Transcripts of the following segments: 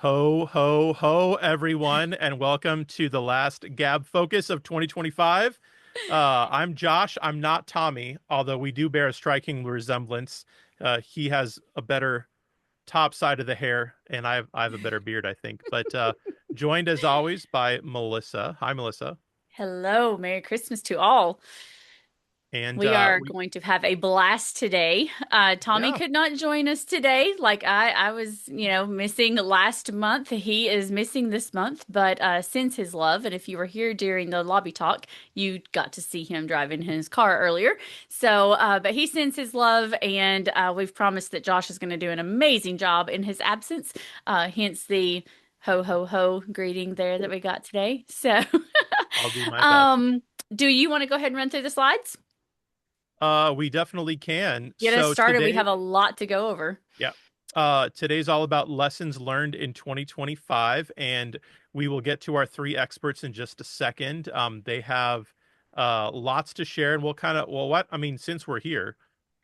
Ho, ho, ho, everyone, and welcome to the last Gabfocus of 2025. I'm Josh. I'm not Tommy, although we do bear a striking resemblance. He has a better top side of the hair, and I have a better beard, I think. But joined as always by Melissa. Hi, Melissa. Hello, Merry Christmas to all. And We are we going to have a blast today. Tommy yeah, could not join us today. Like I was, missing last month. He is missing this month, but sends his love. And if you were here during the lobby talk, you got to see him driving his car earlier. So, but he sends his love, and we've promised that Josh is going to do an amazing job in his absence. Hence the ho ho ho greeting there that we got today. So, I'll do my best. um, do you want to go ahead and run through the slides? We definitely can. Get us So started. We today, have a lot to go over. yeah. Today's all about lessons learned in 2025, and we will get to our three experts in just a second. They have lots to share, and we'll kind of, well, what? I mean, since we're here,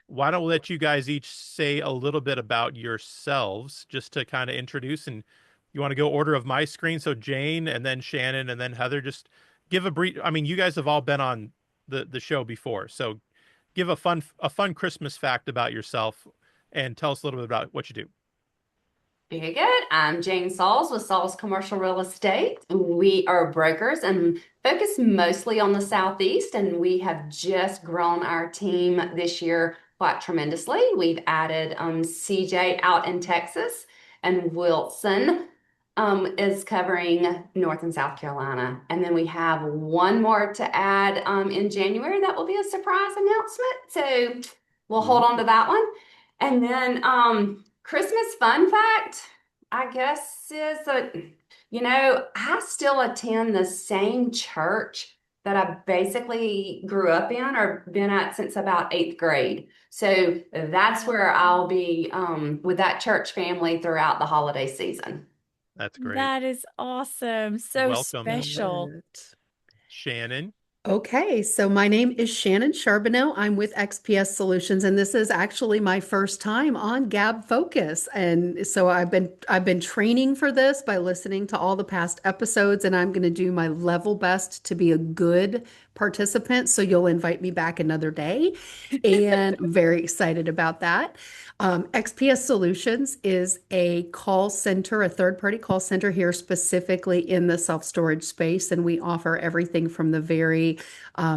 why don't we let you guys each say a little bit about yourselves just to kind of introduce, and you want to go order of my screen? So Jane, and then Shannon, and then Heather, just give a brief, I mean, you guys have all been on the show before, so give a fun Christmas fact about yourself and tell us a little bit about what you do. Very good. I'm Jane Sauls with Sauls Commercial Real Estate. We are brokers and focus mostly on the Southeast, and we have just grown our team this year quite tremendously. We've added CJ out in Texas, and Wilson is covering North and South Carolina. And then we have one more to add in January. That will be a surprise announcement. So we'll hold on to that one. And then Christmas fun fact, I guess, is that, I still attend the same church that I basically grew up in or been at since about eighth grade. So that's where I'll be with that church family throughout the holiday season. That's great. That is awesome. So Welcome, Love special. it. Shannon. Okay, so my name is Shannon Charbonneau. I'm with XPS Solutions, and this is actually my first time on Gabfocus. And so I've been training for this by listening to all the past episodes, and I'm going to do my level best to be a good participant. So you'll invite me back another day, and I'm very excited about that. XPS Solutions is a call center, a third-party call center here specifically in the self-storage space, and we offer everything from the very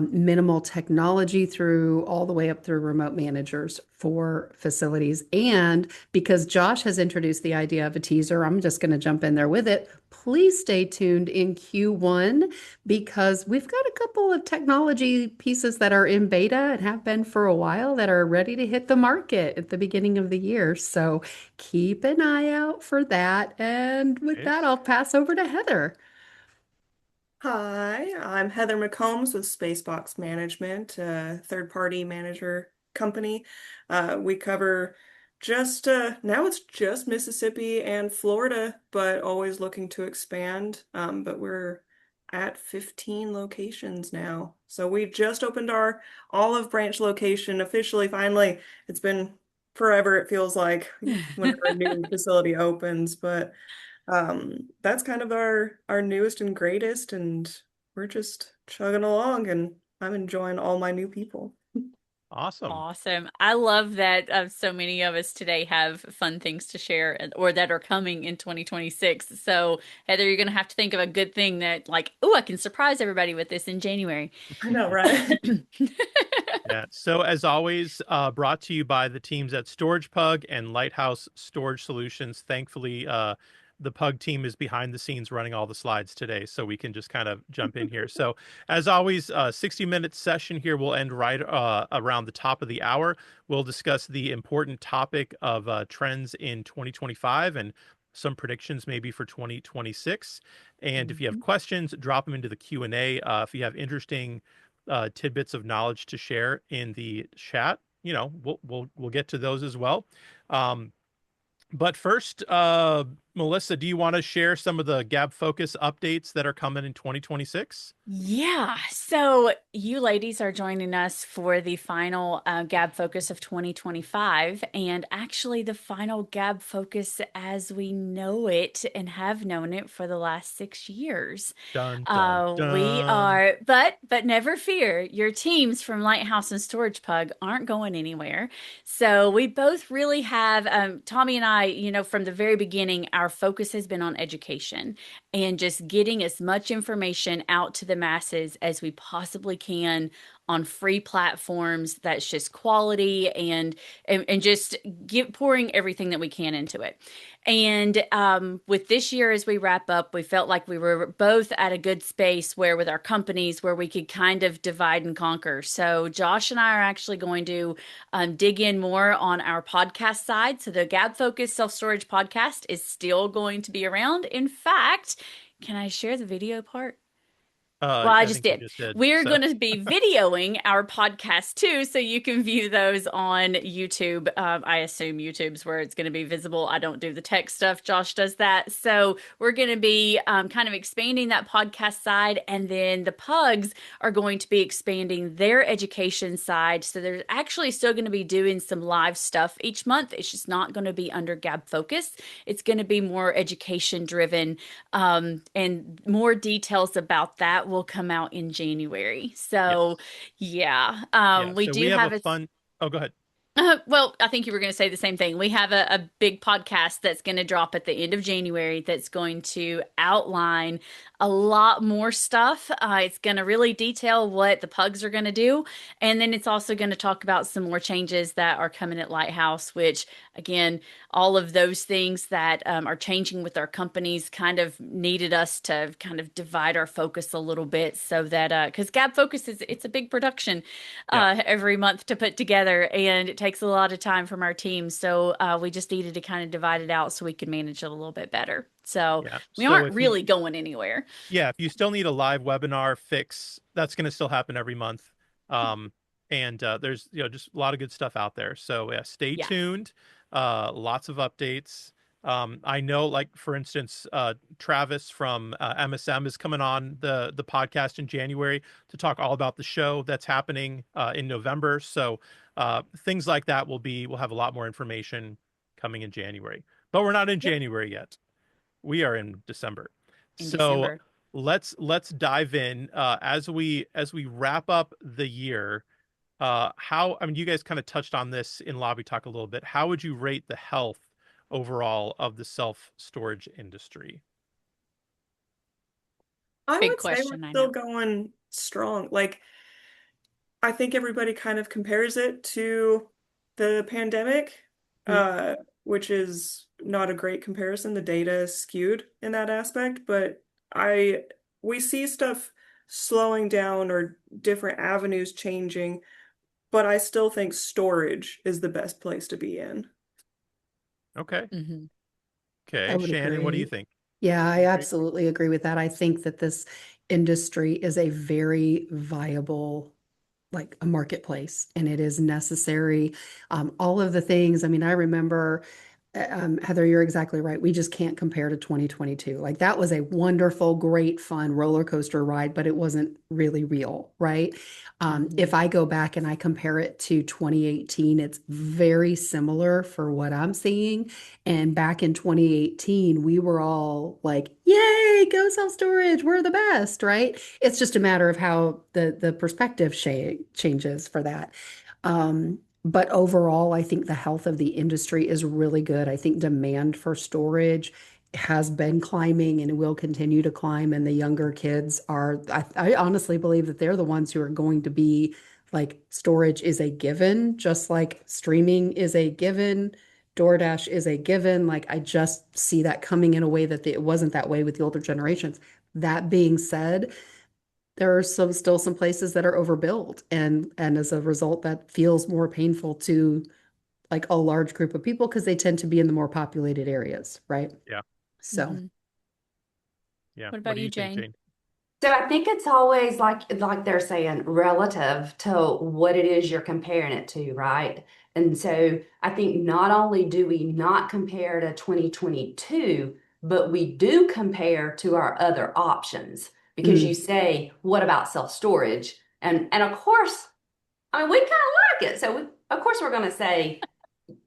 minimal technology through all the way up through remote managers for facilities. And because Josh has introduced the idea of a teaser, I'm just going to jump in there with it. Please stay tuned in Q1 because we've got a couple of technology pieces that are in beta and have been for a while that are ready to hit the market at the beginning of the year. So keep an eye out for that. And with Okay. that, I'll pass over to Heather. Hi, I'm Heather McCombs with Spacebox Management, a third-party manager company. We cover just now it's just Mississippi and Florida, but always looking to expand. But we're at 15 locations now. So we just opened our Olive Branch location officially, finally. It's been forever, it feels like, whenever a new facility opens, but that's kind of our newest and greatest, and we're just chugging along, and I'm enjoying all my new people. Awesome. Awesome. I love that so many of us today have fun things to share or that are coming in 2026. So, Heather, you're going to have to think of a good thing that, like, oh, I can surprise everybody with this in January. I know, right? Yeah. So as always, brought to you by the teams at Storage Pug and Lighthouse Storage Solutions. Thankfully, the Pug team is behind the scenes running all the slides today, so we can just kind of jump in here. So as always, 60-minute session here will end right around the top of the hour. We'll discuss the important topic of trends in 2025 and some predictions maybe for 2026. And if you have questions, drop them into the Q&A. If you have interesting tidbits of knowledge to share in the chat, we'll get to those as well. But first, Melissa, do you want to share some of the Gabfocus updates that are coming in 2026? Yeah, so you ladies are joining us for the final Gab Focus of 2025, and actually the final Gab Focus as we know it and have known it for the last 6 years. Dun, dun, We dun. are, but never fear, your teams from Lighthouse and Storage Pug aren't going anywhere. So we both really have, Tommy and I, from the very beginning, our focus has been on education and just getting as much information out to the masses as we possibly can on free platforms that's just quality and just pouring everything that we can into it. And with this year, as we wrap up, we felt like we were both at a good space where with our companies where we could kind of divide and conquer. So Josh and I are actually going to dig in more on our podcast side. So the Gab Focus Self Storage podcast is still going to be around. In fact, can I share the video part? Well, I I just think you did. just did. We're So going to be videoing our podcast too, so you can view those on YouTube. I assume YouTube's where it's going to be visible. I don't do the tech stuff. Josh does that. So we're going to be kind of expanding that podcast side, and then the pugs are going to be expanding their education side. So they're actually still going to be doing some live stuff each month. It's just not going to be under Gab Focus. It's going to be more education driven, and more details about that will come out in January. So, yes. yeah, Yeah. we So we do have a have a fun. Oh, go ahead. well, I think you were going to say the same thing. We have a big podcast that's going to drop at the end of January that's going to outline a lot more stuff. It's going to really detail what the pugs are going to do. And then it's also going to talk about some more changes that are coming at Lighthouse, which, again, all of those things that are changing with our companies kind of needed us to kind of divide our focus a little bit so that, because Gab Focus it's a big production Yeah. every month to put together, and it takes a lot of time from our team. So we just needed to kind of divide it out so we could manage it a little bit better. So Yeah. we So aren't if you really going anywhere. Yeah, if you still need a live webinar fix, that's going to still happen every month. And there's just a lot of good stuff out there. So yeah, stay Yeah. tuned. Lots of updates. I know, like for instance, Travis from MSM is coming on the podcast in January to talk all about the show that's happening in November. So things like that we'll have a lot more information coming in January. But we're not in Yep. January yet. We are in December. In So December. let's dive in as we wrap up the year. How I mean, you guys kind of touched on this in lobby talk a little bit. How would you rate the health overall of the self storage industry? I Big would say we're question, I still know. going strong. Like, I think everybody kind of compares it to the pandemic, Mm. uh, which is not a great comparison. The data is skewed in that aspect, but I we see stuff slowing down or different avenues changing, but I still think storage is the best place to be in. Okay. Mm-hmm. I Okay. would Shannon, what do you agree. think? Yeah, You I agree? absolutely agree with that. I think that this industry is a very viable, like a marketplace, and it is necessary. All of the things, I mean, I remember, Heather, you're exactly right. We just can't compare to 2022. Like that was a wonderful, great, fun roller coaster ride, but it wasn't really real, right? If Mm-hmm. I go back and I compare it to 2018, it's very similar for what I'm seeing. And back in 2018, we were all like, yay, go self-storage, we're the best, right? It's just a matter of how the perspective changes for that. But overall, I think the health of the industry is really good. I think demand for storage has been climbing and will continue to climb. And the younger kids are, I honestly believe that they're the ones who are going to be like storage is a given, just like streaming is a given. DoorDash is a given. Like I just see that coming in a way that it wasn't that way with the older generations. That being said, there are still some places that are overbuilt, and as a result that feels more painful to like a large group of people because they tend to be in the more populated areas, right? Yeah. So Mm-hmm. Yeah. What What about do you, you think, Jane? Jane? So I think it's always like they're saying relative to what it is you're comparing it to, right? And so I think not only do we not compare to 2022, but we do compare to our other options because you say, what about self-storage? And of course, I mean, we kind of like it. So of course we're going to say,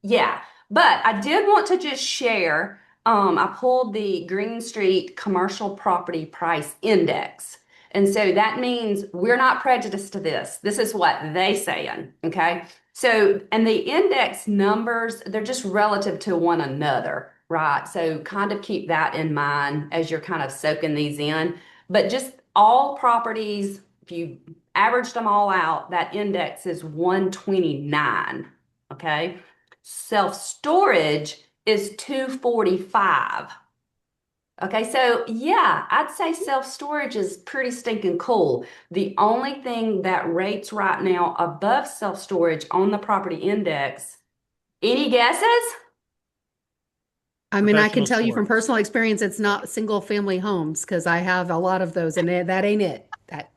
yeah. But I did want to just share, I pulled the Green Street Commercial Property Price Index. And so that means we're not prejudiced to this. This is what they saying, okay? So, and the index numbers, they're just relative to one another, right? So kind of keep that in mind as you're kind of soaking these in. But just all properties, if you averaged them all out, that index is 129, okay? Self-storage is 245. Okay, so yeah, I'd say self-storage is pretty stinking cool. The only thing that rates right now above self-storage on the property index, any guesses? I mean, I can Professional tell you from storage. personal experience, it's not single family homes because I have a lot of those, and that ain't it. That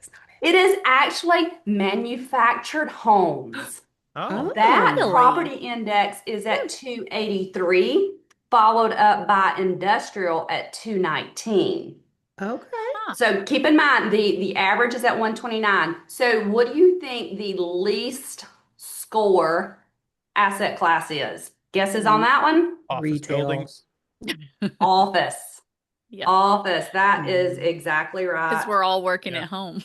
is not It is actually manufactured homes. Oh, it. That Oh, Really? property index is at 283, followed up by industrial at 219. okay. Huh. So keep in mind the average is at 129. So what do you think the least score asset class is? Guesses on Re that one? office retail. buildings. Office. Yeah, Office. That is Mm. exactly because right. we're all working Yeah. at home.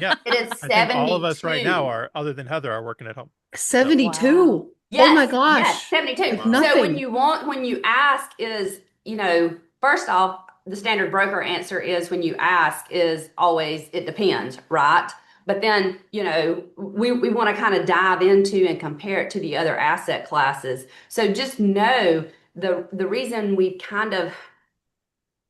Yeah. It is I think all of us right now 72. are, other than Heather, are working at home. So, 72. Wow. Oh my Yes, gosh. 72. Like wow. So nothing. when you ask is, first off, the standard broker answer is when you ask is always it depends, right? But then, we want to kind of dive into and compare it to the other asset classes. So just know the reason we kind of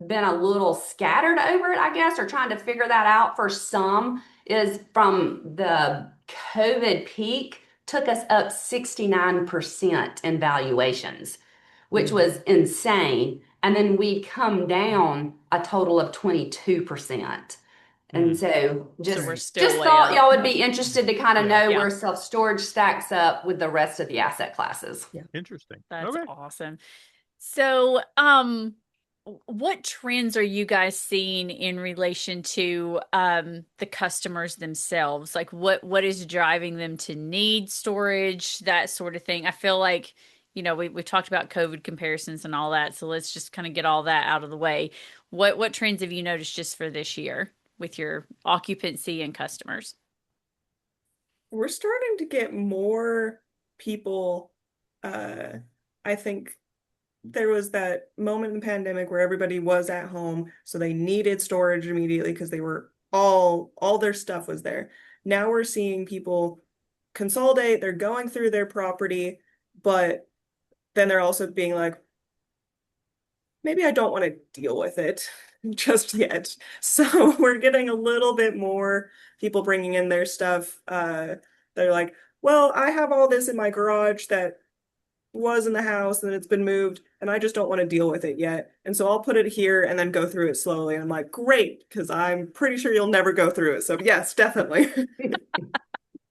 been a little scattered over it, I guess, or trying to figure that out for some is from the COVID peak took us up 69% in valuations, which Mm. was insane. And then we come down a total of 22%. And Hmm. so So we're Right. still just way thought up. y'all would be interested to kind of Yeah. know Yeah, where self-storage stacks up with the rest of the asset classes. Yeah. Interesting. that's Okay. awesome. So, what trends are you guys seeing in relation to the customers themselves? Like what is driving them to need storage, that sort of thing? I feel like, we talked about COVID comparisons and all that, so let's just kind of get all that out of the way. What trends have you noticed just for this year with your occupancy and customers? We're starting to get more people. Uh, I think there was that moment in the pandemic where everybody was at home, so they needed storage immediately because they were all their stuff was there. Now we're seeing people consolidate, they're going through their property, but then they're also being like, maybe I don't want to deal with it just yet. So we're getting a little bit more people bringing in their stuff. They're like, well, I have all this in my garage that was in the house and it's been moved and I just don't want to deal with it yet. And so I'll put it here and then go through it slowly. And I'm like, great, because I'm pretty sure you'll never go through it. So yes, definitely.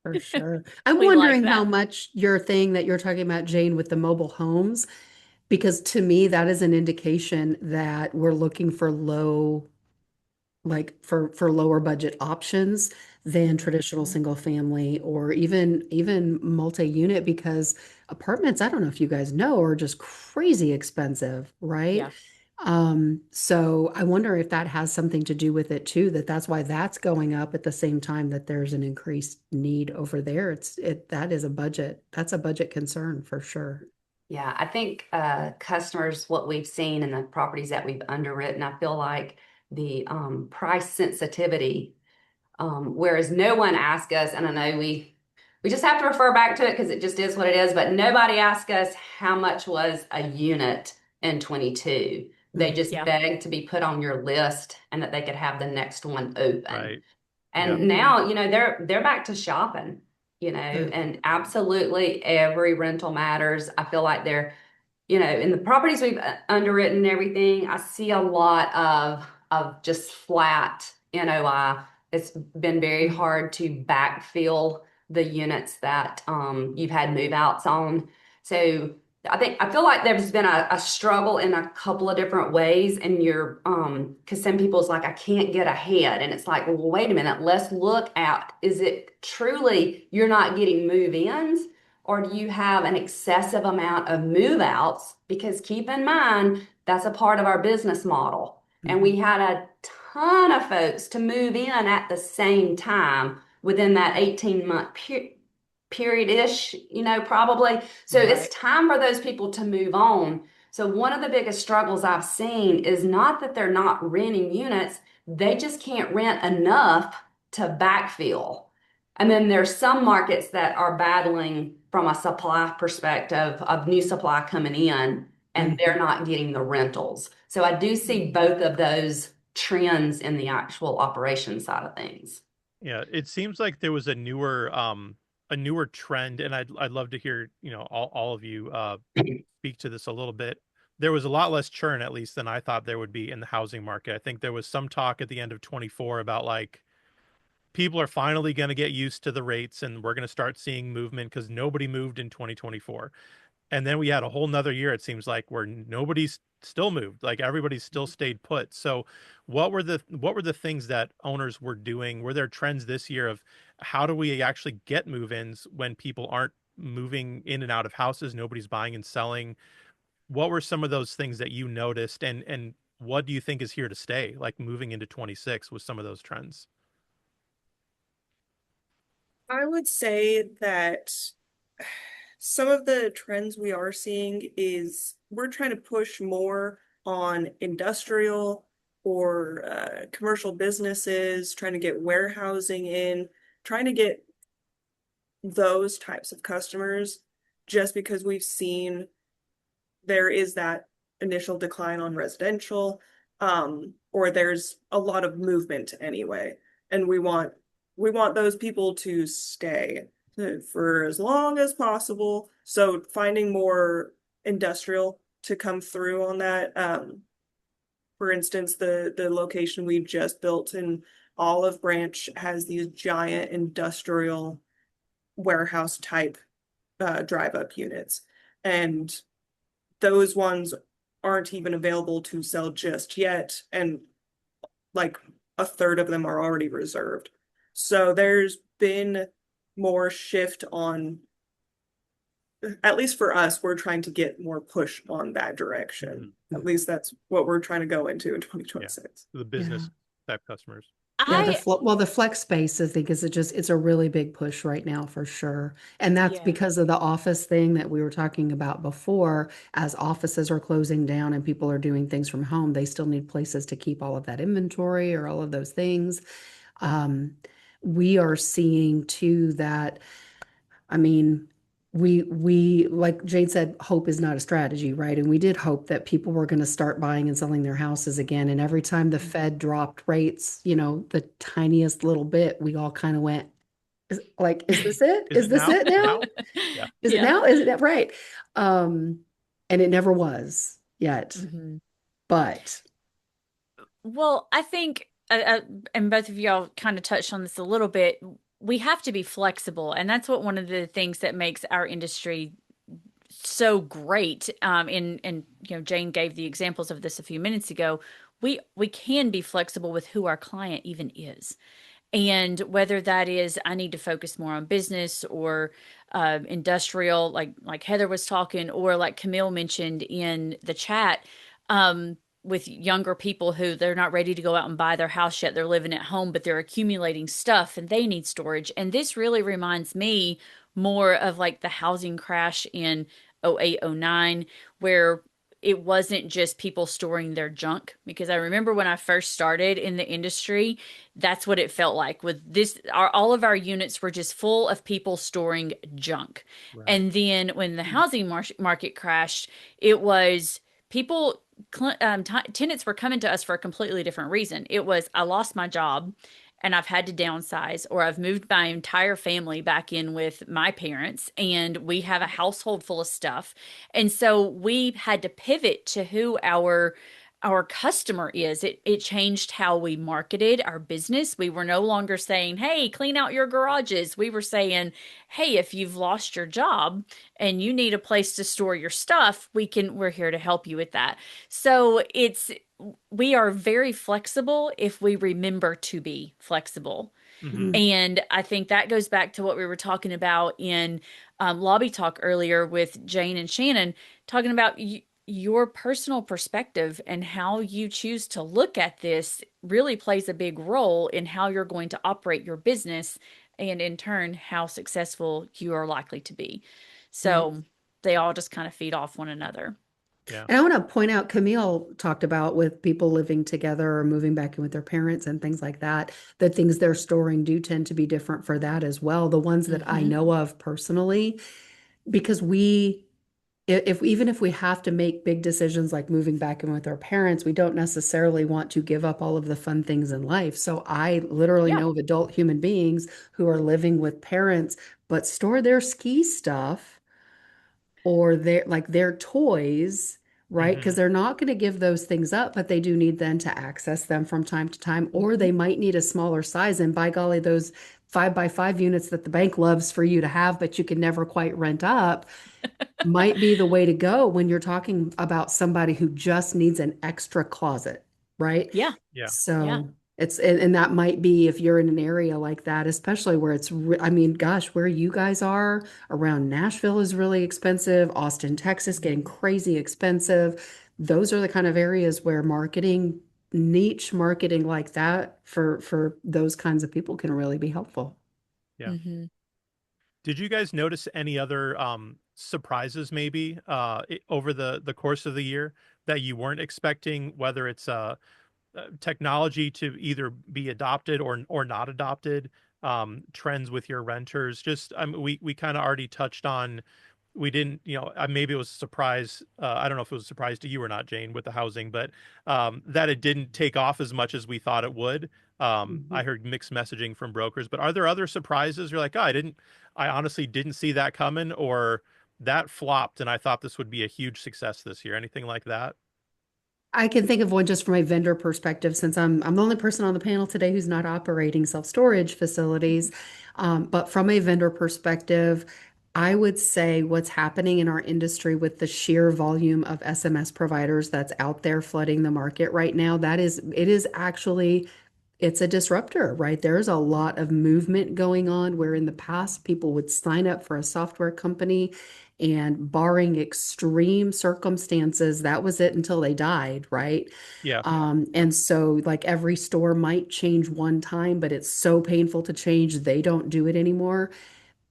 For sure. I'm We like wondering how that. much your thing that you're talking about, Jane, with the mobile homes, because to me, that is an indication that we're looking for for lower budget options than traditional single family or even multi-unit because apartments, I don't know if you guys know, are just crazy expensive, right? Yeah. So I wonder if that has something to do with it too, that's why that's going up at the same time that there's an increased need over there. That's a budget concern for sure. Yeah, I think customers, what we've seen in the properties that we've underwritten, I feel like the price sensitivity, whereas no one asked us, and I know we just have to refer back to it because it just is what it is, but nobody asked us how much was a unit in 22. They Mm. just Yeah. begged to be put on your list and that they could have the next one open. Right. Yeah. And now, they're back to shopping, Good. and absolutely every rental matters. I feel like they're, in the properties we've underwritten and everything, I see a lot of just flat NOI. It's been very hard to backfill the units that you've had move outs on. So I feel like there's been a struggle in a couple of different ways, and you're because some people's like, I can't get ahead, and it's like, well, wait a minute, let's look at, is it truly you're not getting move-ins, or do you have an excessive amount of move-outs? Because keep in mind that's a part of our business model, and we Mhm. had a ton of folks to move in at the same time within that 18-month period-ish, probably. So it's Right. time for those people to move on. So one of the biggest struggles I've seen is not that they're not renting units, they just can't rent enough to backfill. And then there's some markets that are battling from a supply perspective of new supply coming in, and Mhm. they're not getting the rentals. So I do see Mhm. both of those trends in the actual operation side of things. Yeah, it seems like there was a newer trend, and I'd love to hear, all of you speak to this a little bit. There was a lot less churn, at least, than I thought there would be in the housing market. I think there was some talk at the end of 24 about like people are finally going to get used to the rates and we're going to start seeing movement because nobody moved in 2024. And then we had a whole nother year, it seems like, where nobody's still moved. Like everybody's still stayed put. So what were the things that owners were doing? Were there trends this year of how do we actually get move-ins when people aren't moving in and out of houses, nobody's buying and selling? What were some of those things that you noticed, and what do you think is here to stay, like moving into 26 with some of those trends? I would say that some of the trends we are seeing is we're trying to push more on industrial or commercial businesses, trying to get warehousing in, trying to get those types of customers just because we've seen there is that initial decline on residential, or there's a lot of movement anyway, and we want those people to stay for as long as possible. So finding more industrial to come through on that. For instance, the location we've just built in Olive Branch has these giant industrial warehouse type drive up units. And those ones aren't even available to sell just yet. And like a third of them are already reserved. So there's been more shift on, at least for us, we're trying to get more push on that direction. Mhm. At least that's what we're trying to go into in Yeah, 2026. the Yeah. business type customers. Yeah, I the flex space, I think, it's a really big push right now for sure. And that's Yeah. because of the office thing that we were talking about before. As offices are closing down and people are doing things from home, they still need places to keep all of that inventory or all of those things. Um, we are seeing too that, I mean, we like Jane said, hope is not a strategy, right? And we did hope that people were going to start buying and selling their houses again. And every time the Fed dropped rates, the tiniest little bit, we all kind of went, like, is this it? Is Is it this now? it now? Now? Yeah. Is it Yeah. now? Is it right? Um, and it never was yet. Mhm. But Well, I think, and both of y'all kind of touched on this a little bit. We have to be flexible, and that's what one of the things that makes our industry so great. And Jane gave the examples of this a few minutes ago. We can be flexible with who our client even is. And whether that is, I need to focus more on business or industrial, like Heather was talking, or like Camille mentioned in the chat, with younger people who they're not ready to go out and buy their house yet. They're living at home, but they're accumulating stuff and they need storage. And this really reminds me more of like the housing crash in 08, 09, where it wasn't just people storing their junk. Because I remember when I first started in the industry, that's what it felt like. With this, all of our units were just full of people storing junk. Right. And then when the housing market crashed, it was people, tenants were coming to us for a completely different reason. It was, I lost my job and I've had to downsize, or I've moved my entire family back in with my parents, and we have a household full of stuff. And so we had to pivot to who our customer is. It changed how we marketed our business. We were no longer saying, "Hey, clean out your garages." We were saying, "Hey, if you've lost your job and you need a place to store your stuff, we're here to help you with that." So we are very flexible if we remember to be flexible. Hmm. Mm. And I think that goes back to what we were talking about in lobby talk earlier with Jane and Shannon, talking about your personal perspective and how you choose to look at this really plays a big role in how you're going to operate your business and in turn how successful you are likely to be. Right. So they all just kind of feed off one another. Yeah. And I want to point out, Camille talked about with people living together or moving back in with their parents and things like that, the things they're storing do tend to be different for that as well. The ones that I Hmm. know of personally, because if even if we have to make big decisions like moving back in with our parents, we don't necessarily want to give up all of the fun things in life. So I literally Yeah. know of adult human beings who are living with parents, but store their ski stuff or their toys, right? Because Hmm. they're not going to give those things up, but they do need then to access them from time to time, or they might need a smaller size. And by golly, those 5x5 units that the bank loves for you to have, but you can never quite rent up, might be the way to go when you're talking about somebody who just needs an extra closet, right? Yeah. Yeah. Yeah. So and that might be if you're in an area like that, especially where I mean, gosh, where you guys are around Nashville is really expensive, Austin, Texas getting crazy expensive. Those are the kind of areas where niche marketing like that for those kinds of people can really be helpful. Yeah. Hmm. Did you guys notice any other surprises maybe over the course of the year that you weren't expecting, whether it's technology to either be adopted or not adopted, trends with your renters? Just we kind of already touched on. We didn't, maybe it was a surprise. I don't know if it was a surprise to you or not, Jane, with the housing, but that it didn't take off as much as we thought it would. I heard mixed messaging from brokers, but are there other surprises? You're like, oh, I honestly didn't see that coming, or that flopped, and I thought this would be a huge success this year. Anything like that? I can think of one just from a vendor perspective, since I'm the only person on the panel today who's not operating self-storage facilities. But from a vendor perspective, I would say what's happening in our industry with the sheer volume of SMS providers that's out there flooding the market right now, it is actually it's a disruptor, right? There's a lot of movement going on where in the past people would sign up for a software company and barring extreme circumstances, that was it until they died, right? Yeah. And so like every store might change one time, but it's so painful to change, they don't do it anymore.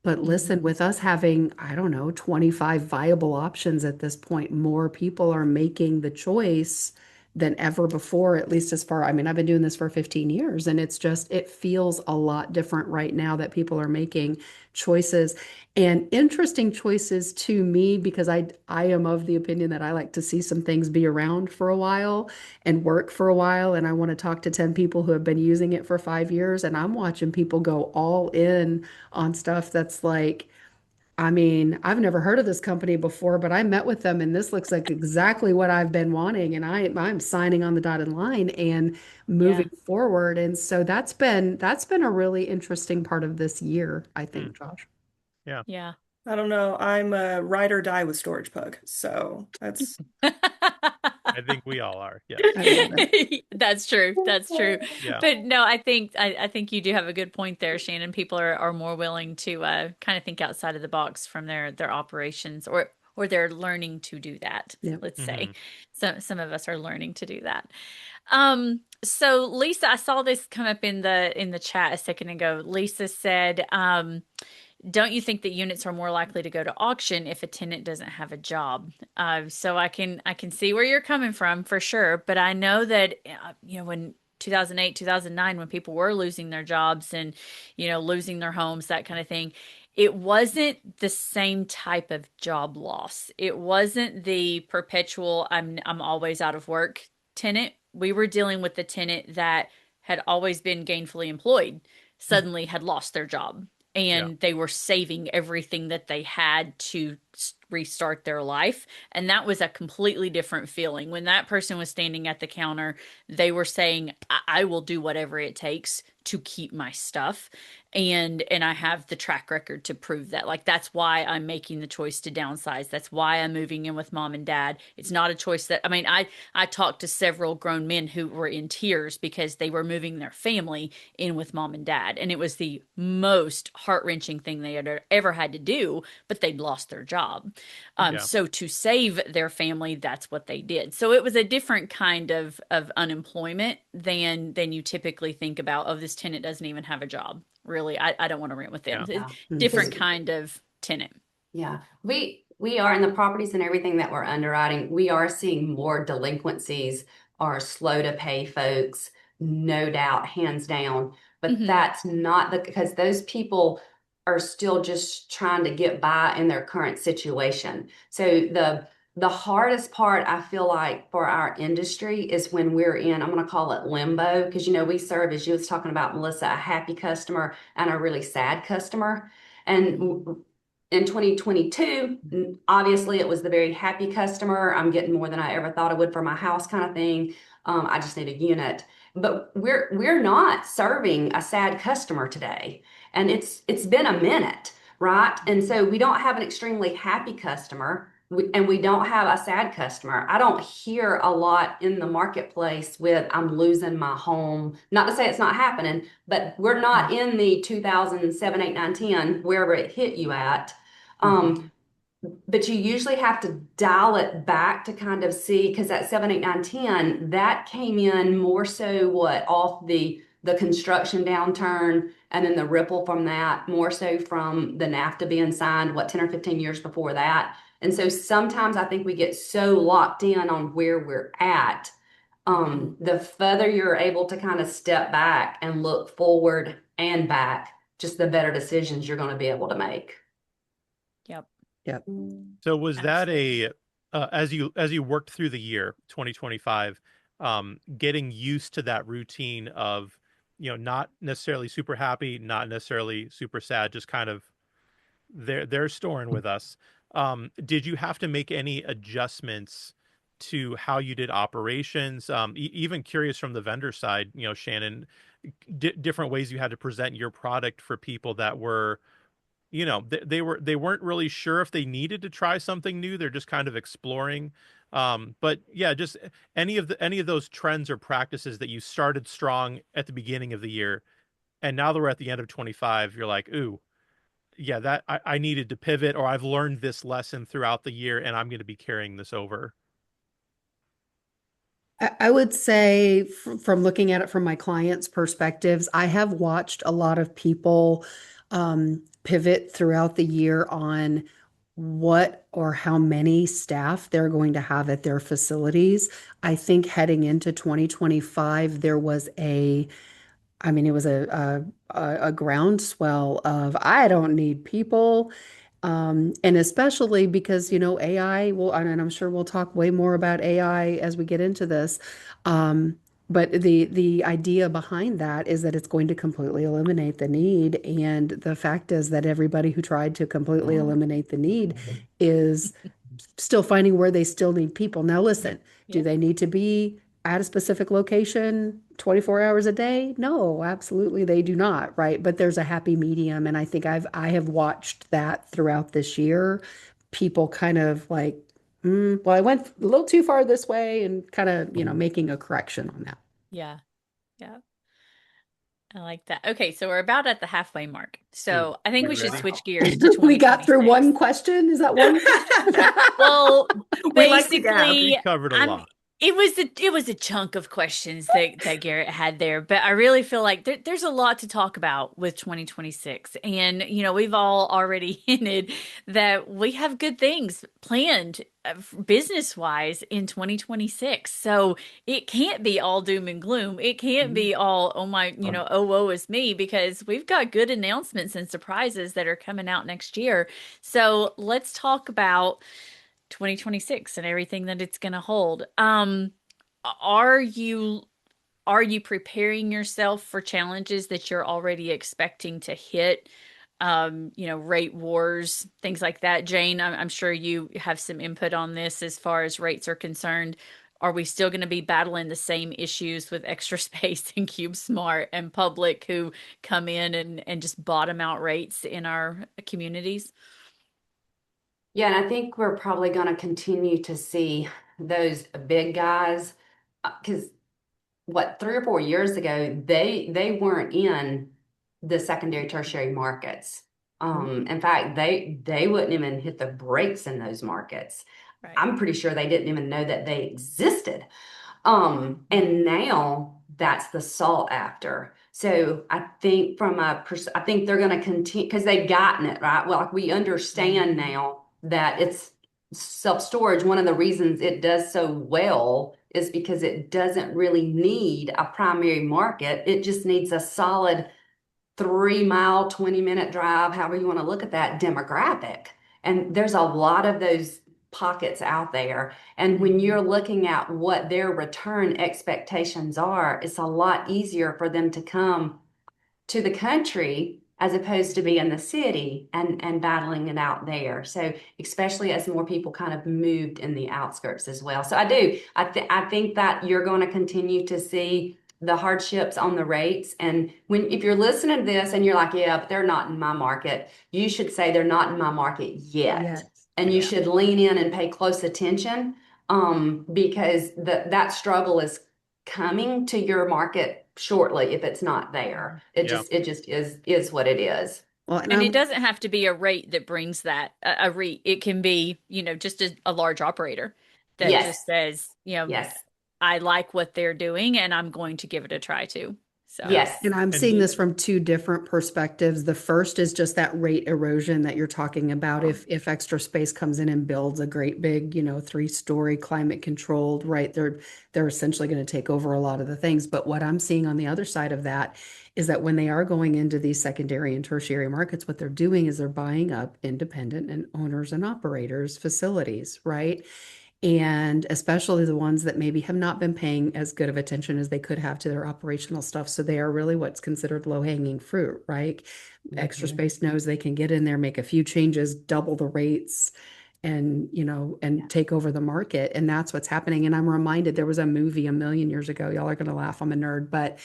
But listen, Hmm. with us having, I don't know, 25 viable options at this point, more people are making the choice than ever before, at least I mean, I've been doing this for 15 years and it feels a lot different right now that people are making choices and interesting choices to me because I am of the opinion that I like to see some things be around for a while and work for a while. And I want to talk to 10 people who have been using it for 5 years. And I'm watching people go all in on stuff that's like, I mean, I've never heard of this company before, but I met with them and this looks like exactly what I've been wanting. And I'm signing on the dotted line and Yeah. moving forward. And so that's been a really interesting part of this year, I Hmm. think, Josh. Yeah. Yeah. I don't know. I'm a ride or die with Storage Pug, so that's I think we all are. Yes. I love it. That's true. That's true. Yeah. But no, I think you do have a good point there, Shannon. People are more willing to kind of think outside of the box from their operations or they're learning to do that, Yeah. let's say. Hmm. So some of us are learning to do that. So Lisa, I saw this come up in the chat a second ago. Lisa said, don't you think that units are more likely to go to auction if a tenant doesn't have a job? So I can see where you're coming from for sure, but I know that when 2008, 2009, when people were losing their jobs and losing their homes, that kind of thing, it wasn't the same type of job loss. It wasn't the perpetual I'm always out of work tenant. We were dealing with the tenant that had always been gainfully employed, suddenly had lost their job Yeah. and they were saving everything that they had to restart their life. And that was a completely different feeling. When that person was standing at the counter, they were saying, I will do whatever it takes to keep my stuff. And I have the track record to prove that. Like, that's why I'm making the choice to downsize. That's why I'm moving in with mom and dad. It's not a choice that, I mean, I talked to several grown men who were in tears because they were moving their family in with mom and dad. And it was the most heart-wrenching thing they had ever had to do, but they'd lost their job. Yeah. So to save their family, that's what they did. So it was a different kind of unemployment than you typically think about. Oh, this tenant doesn't even have a job. Really, I don't want to rent with them. Yeah. Yeah. Different kind of tenant. Yeah. We are in the properties and everything that we're underwriting, we are seeing more delinquencies or slow to pay folks, no doubt, hands down. But that's not because those people are still just trying to get by in their current situation. So the hardest part I feel like for our industry is when we're in, I'm going to call it limbo, because we serve, as you was talking about, Melissa, a happy customer and a really sad customer. And in 2022, obviously it was the very happy customer. I'm getting more than I ever thought I would for my house kind of thing. I just need a unit. But we're not serving a sad customer today. And it's been a minute, right? And so we don't have an extremely happy customer and we don't have a sad customer. I don't hear a lot in the marketplace with I'm losing my home. Not to say it's not happening, but we're not in the 2007, 8, 9, 10, wherever it hit you at. But you usually have to dial it back to kind of see, because that 7, 8, 9, 10, that came in more so off the construction downturn, and then the ripple from that, more so from the NAFTA being signed, 10 or 15 years before that. And so sometimes I think we get so locked in on where we're at. The further you're able to kind of step back and look forward and back, just the better decisions you're going to be able to make. Yep. Yep. So was that as you worked through the year 2025, getting used to that routine of, not necessarily super happy, not necessarily super sad, just kind of they're storing with us. Did you have to make any adjustments to how you did operations? Even curious from the vendor side, Shannon, different ways you had to present your product for people that were, they weren't really sure if they needed to try something new. They're just kind of exploring. But yeah, just any of those trends or practices that you started strong at the beginning of the year, and now that we're at the end of 25, you're like, ooh, yeah, that I needed to pivot, or I've learned this lesson throughout the year and I'm going to be carrying this over. I would say from looking at it from my clients' perspectives, I have watched a lot of people pivot throughout the year on what or how many staff they're going to have at their facilities. I think heading into 2025, there was it was a groundswell of I don't need people. And especially because, AI will, and I'm sure we'll talk way more about AI as we get into this. But the idea behind that is that it's going to completely eliminate the need. And the fact is that everybody who tried to completely eliminate the need is still finding where they still need people. Now, listen, do Yeah. they need to be at a specific location 24 hours a day? No, absolutely they do not, right? But there's a happy medium, and I think I have watched that throughout this year. People kind of like, well, I went a little too far this way, and kind of, making a correction on that. Yeah. Yeah. I like that. Okay, so we're about at the halfway mark. So I think we should switch gears to We got through 2026. one question. Is that one? Well, We like to gab. basically, We covered a lot. it was a chunk of questions that Garrett had there, but I really feel like there's a lot to talk about with 2026. And, we've all already hinted that we have good things planned business wise in 2026. So it can't be all doom and gloom. It can't be all, oh my, oh, woe is me, because we've got good announcements and surprises that are coming out next year. So let's talk about 2026 and everything that it's going to hold. Are you preparing yourself for challenges that you're already expecting to hit rate wars, things like that. Jane, I'm sure you have some input on this as far as rates are concerned. Are we still going to be battling the same issues with Extra Space and CubeSmart and Public who come in and just bottom out rates in our communities? Yeah, and I think we're probably going to continue to see those big guys because what 3 or 4 years ago they weren't in the secondary tertiary markets. In fact, they wouldn't even hit the brakes in those markets. Right. I'm pretty sure they didn't even know that they existed. And now that's the sought after. So I think I think they're going to continue because they've gotten it right. Well, like we understand now that it's self-storage. One of the reasons it does so well is because it doesn't really need a primary market. It just needs a solid 3 mile, 20-minute drive, however you want to look at that demographic. And there's a lot of those pockets out there. And when you're looking at what their return expectations are, it's a lot easier for them to come to the country as opposed to be in the city and battling it out there. So especially as more people kind of moved in the outskirts as well. So I think that you're going to continue to see the hardships on the rates. And if you're listening to this and you're like, yeah, but they're not in my market, you should say they're not in my market yet. Yes. And you should lean in and pay close attention because that struggle is coming to your market shortly if it's not there. It just is what it is. Well, And it doesn't have to be a rate that brings that a rate. It can be, just a large operator that Yes. just says, Yes. I like what they're doing and I'm going to give it a try too. So Yes. And I'm And seeing this from two different perspectives. The first is just that rate erosion that you're talking about. If Extra Space comes in and builds a great big, 3-story climate controlled, right? They're essentially going to take over a lot of the things. But what I'm seeing on the other side of that is that when they are going into these secondary and tertiary markets, what they're doing is they're buying up independent and owners and operators facilities, right? And especially the ones that maybe have not been paying as good of attention as they could have to their operational stuff. So they are really what's considered low-hanging fruit, right? Extra Space knows they can get in there, make a few changes, double the rates, and take over the market. And that's what's happening. And I'm reminded there was a movie a million years ago. Y'all are gonna laugh, I'm a nerd, but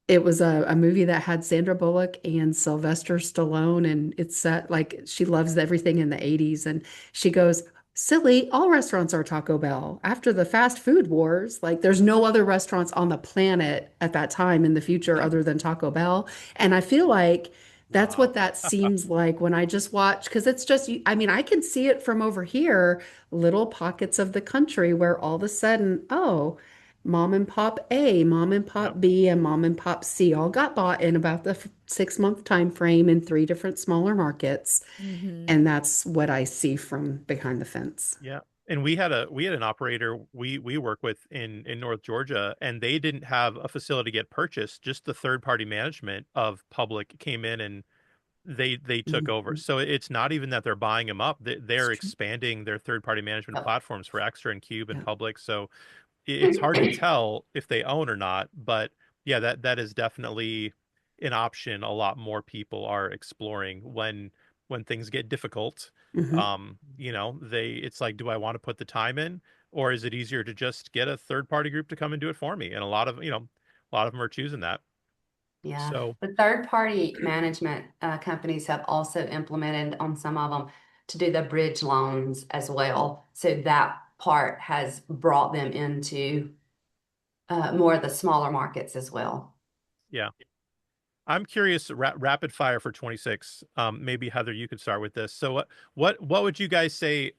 it was a movie that had Sandra Bullock and Sylvester Stallone, and it's set like she loves everything in the 80s. And she goes, silly, all restaurants are Taco Bell. After the fast food wars, like there's no other restaurants on the planet at that time in the future other than Taco Bell. And I feel like that's wow. what that seems like when I just watch, because it's just, I mean, I can see it from over here, little pockets of the country where all of a sudden, oh, mom and pop A, mom and Yep. pop B, and mom and pop C all got bought in about the 6-month time frame in 3 different smaller markets. And that's what I see from behind the fence. Yeah. And we had an operator we work with in North Georgia, and they didn't have a facility get purchased. Just the third party management of Public came in and they took over. Mhm. So it's not even that they're buying them up. It's They're true. expanding their third party management Oh. platforms for Extra and Cube and Yeah. Public. So it's hard to tell if they own or not. But yeah, that is definitely an option a lot more people are exploring when things get difficult. Mhm. It's like, do I want to put the time in, or is it easier to just get a third party group to come and do it for me? And a lot of them are choosing that. Yeah. So The third party management companies have also implemented on some of them to do the bridge loans as well. So that part has brought them into more of the smaller markets as well. yeah. I'm curious, rapid fire for 26. Maybe Heather, you could start with this. So what would you guys say?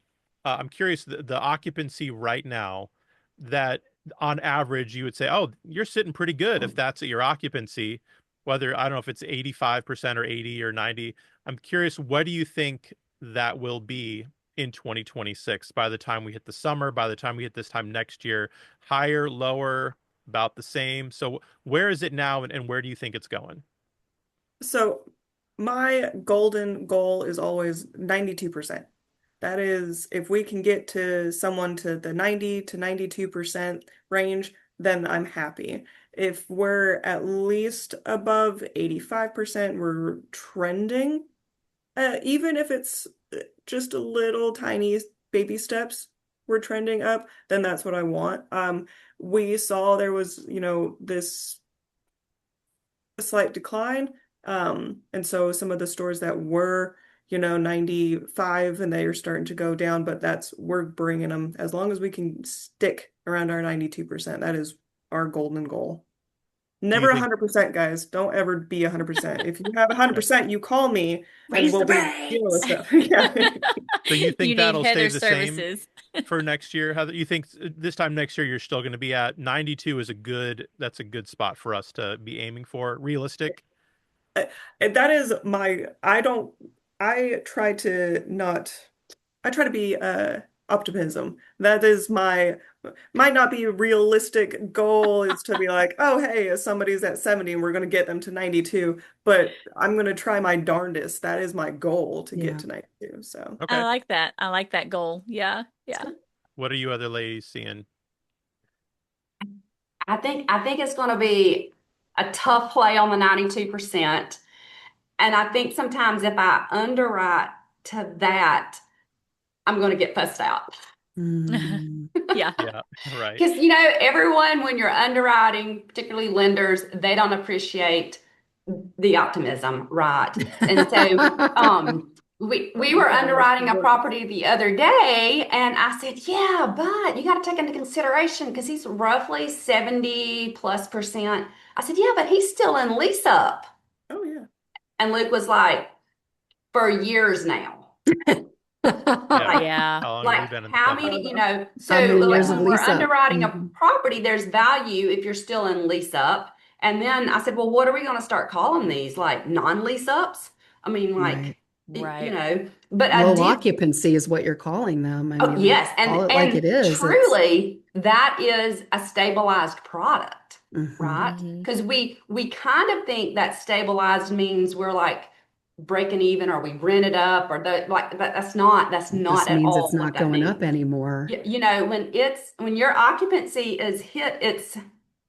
I'm curious the occupancy right now that on average you would say, oh, you're sitting pretty good if that's at your occupancy, whether I don't know if it's 85% or 80 or 90. I'm curious, what do you think that will be in 2026 by the time we hit the summer, by the time we hit this time next year? Higher, lower, about the same? So where is it now and where do you think it's going? So my golden goal is always 92%. That is, if we can get to someone to the 90 to 92% range, then I'm happy. If we're at least above 85%, we're trending Even if it's just a little tiny baby steps, we're trending up, then that's what I want. We saw there was, this slight decline. And so some of the stores that were, 95 and they are starting to go down, but we're bringing them as long as we can stick around our 92%. That is our golden goal. Do you Never think 100%, guys. Don't ever be 100%. If you have 100%, you call me and Raise we'll the be dealing with brakes. stuff. Yeah. so you You think need that'll stay Heather the same services. for next year? How you think this time next year you're still going to be at 92 is that's a good spot for us to be aiming for. Realistic? That is I try to not, I try to be optimism. That is might not be a realistic goal is to be like, oh, hey, somebody's at 70 and we're going to get them to 92, but I'm going to try my darndest. That is my goal to get Yeah. to 92. So, Okay. I like that. I like that goal. Yeah. Yeah. What are you other ladies seeing? I think it's going to be a tough play on the 92%. And I think sometimes if I underwrite to that, I'm going to get fussed out. Mm, Yeah. Yeah, right. Because, everyone, when you're underwriting, particularly lenders, they don't appreciate the optimism, right? And so we were underwriting a property the other day, and I said, yeah, but you got to take into consideration because he's roughly 70+%. I said, yeah, but he's still in lease up. oh yeah. And Luke was like, for years now. Yeah. Like, Yeah. How long have like we been in the how company? many, How so many like years of when we're lease up? underwriting a Mhm. property, there's value if you're still in lease up. And then I said, well, what are we going to start calling these? Like non-lease ups? I mean, Right. Right. but I Low did. occupancy is what you're calling them. I Oh, mean, yes. call it like it And is. It's truly that is a stabilized product, mhm. right? Hmm. Because we kind of think that stabilized means we're like breaking even or we rent it up or that's not It just at means it's all what not that going up means. anymore. When your occupancy is hit its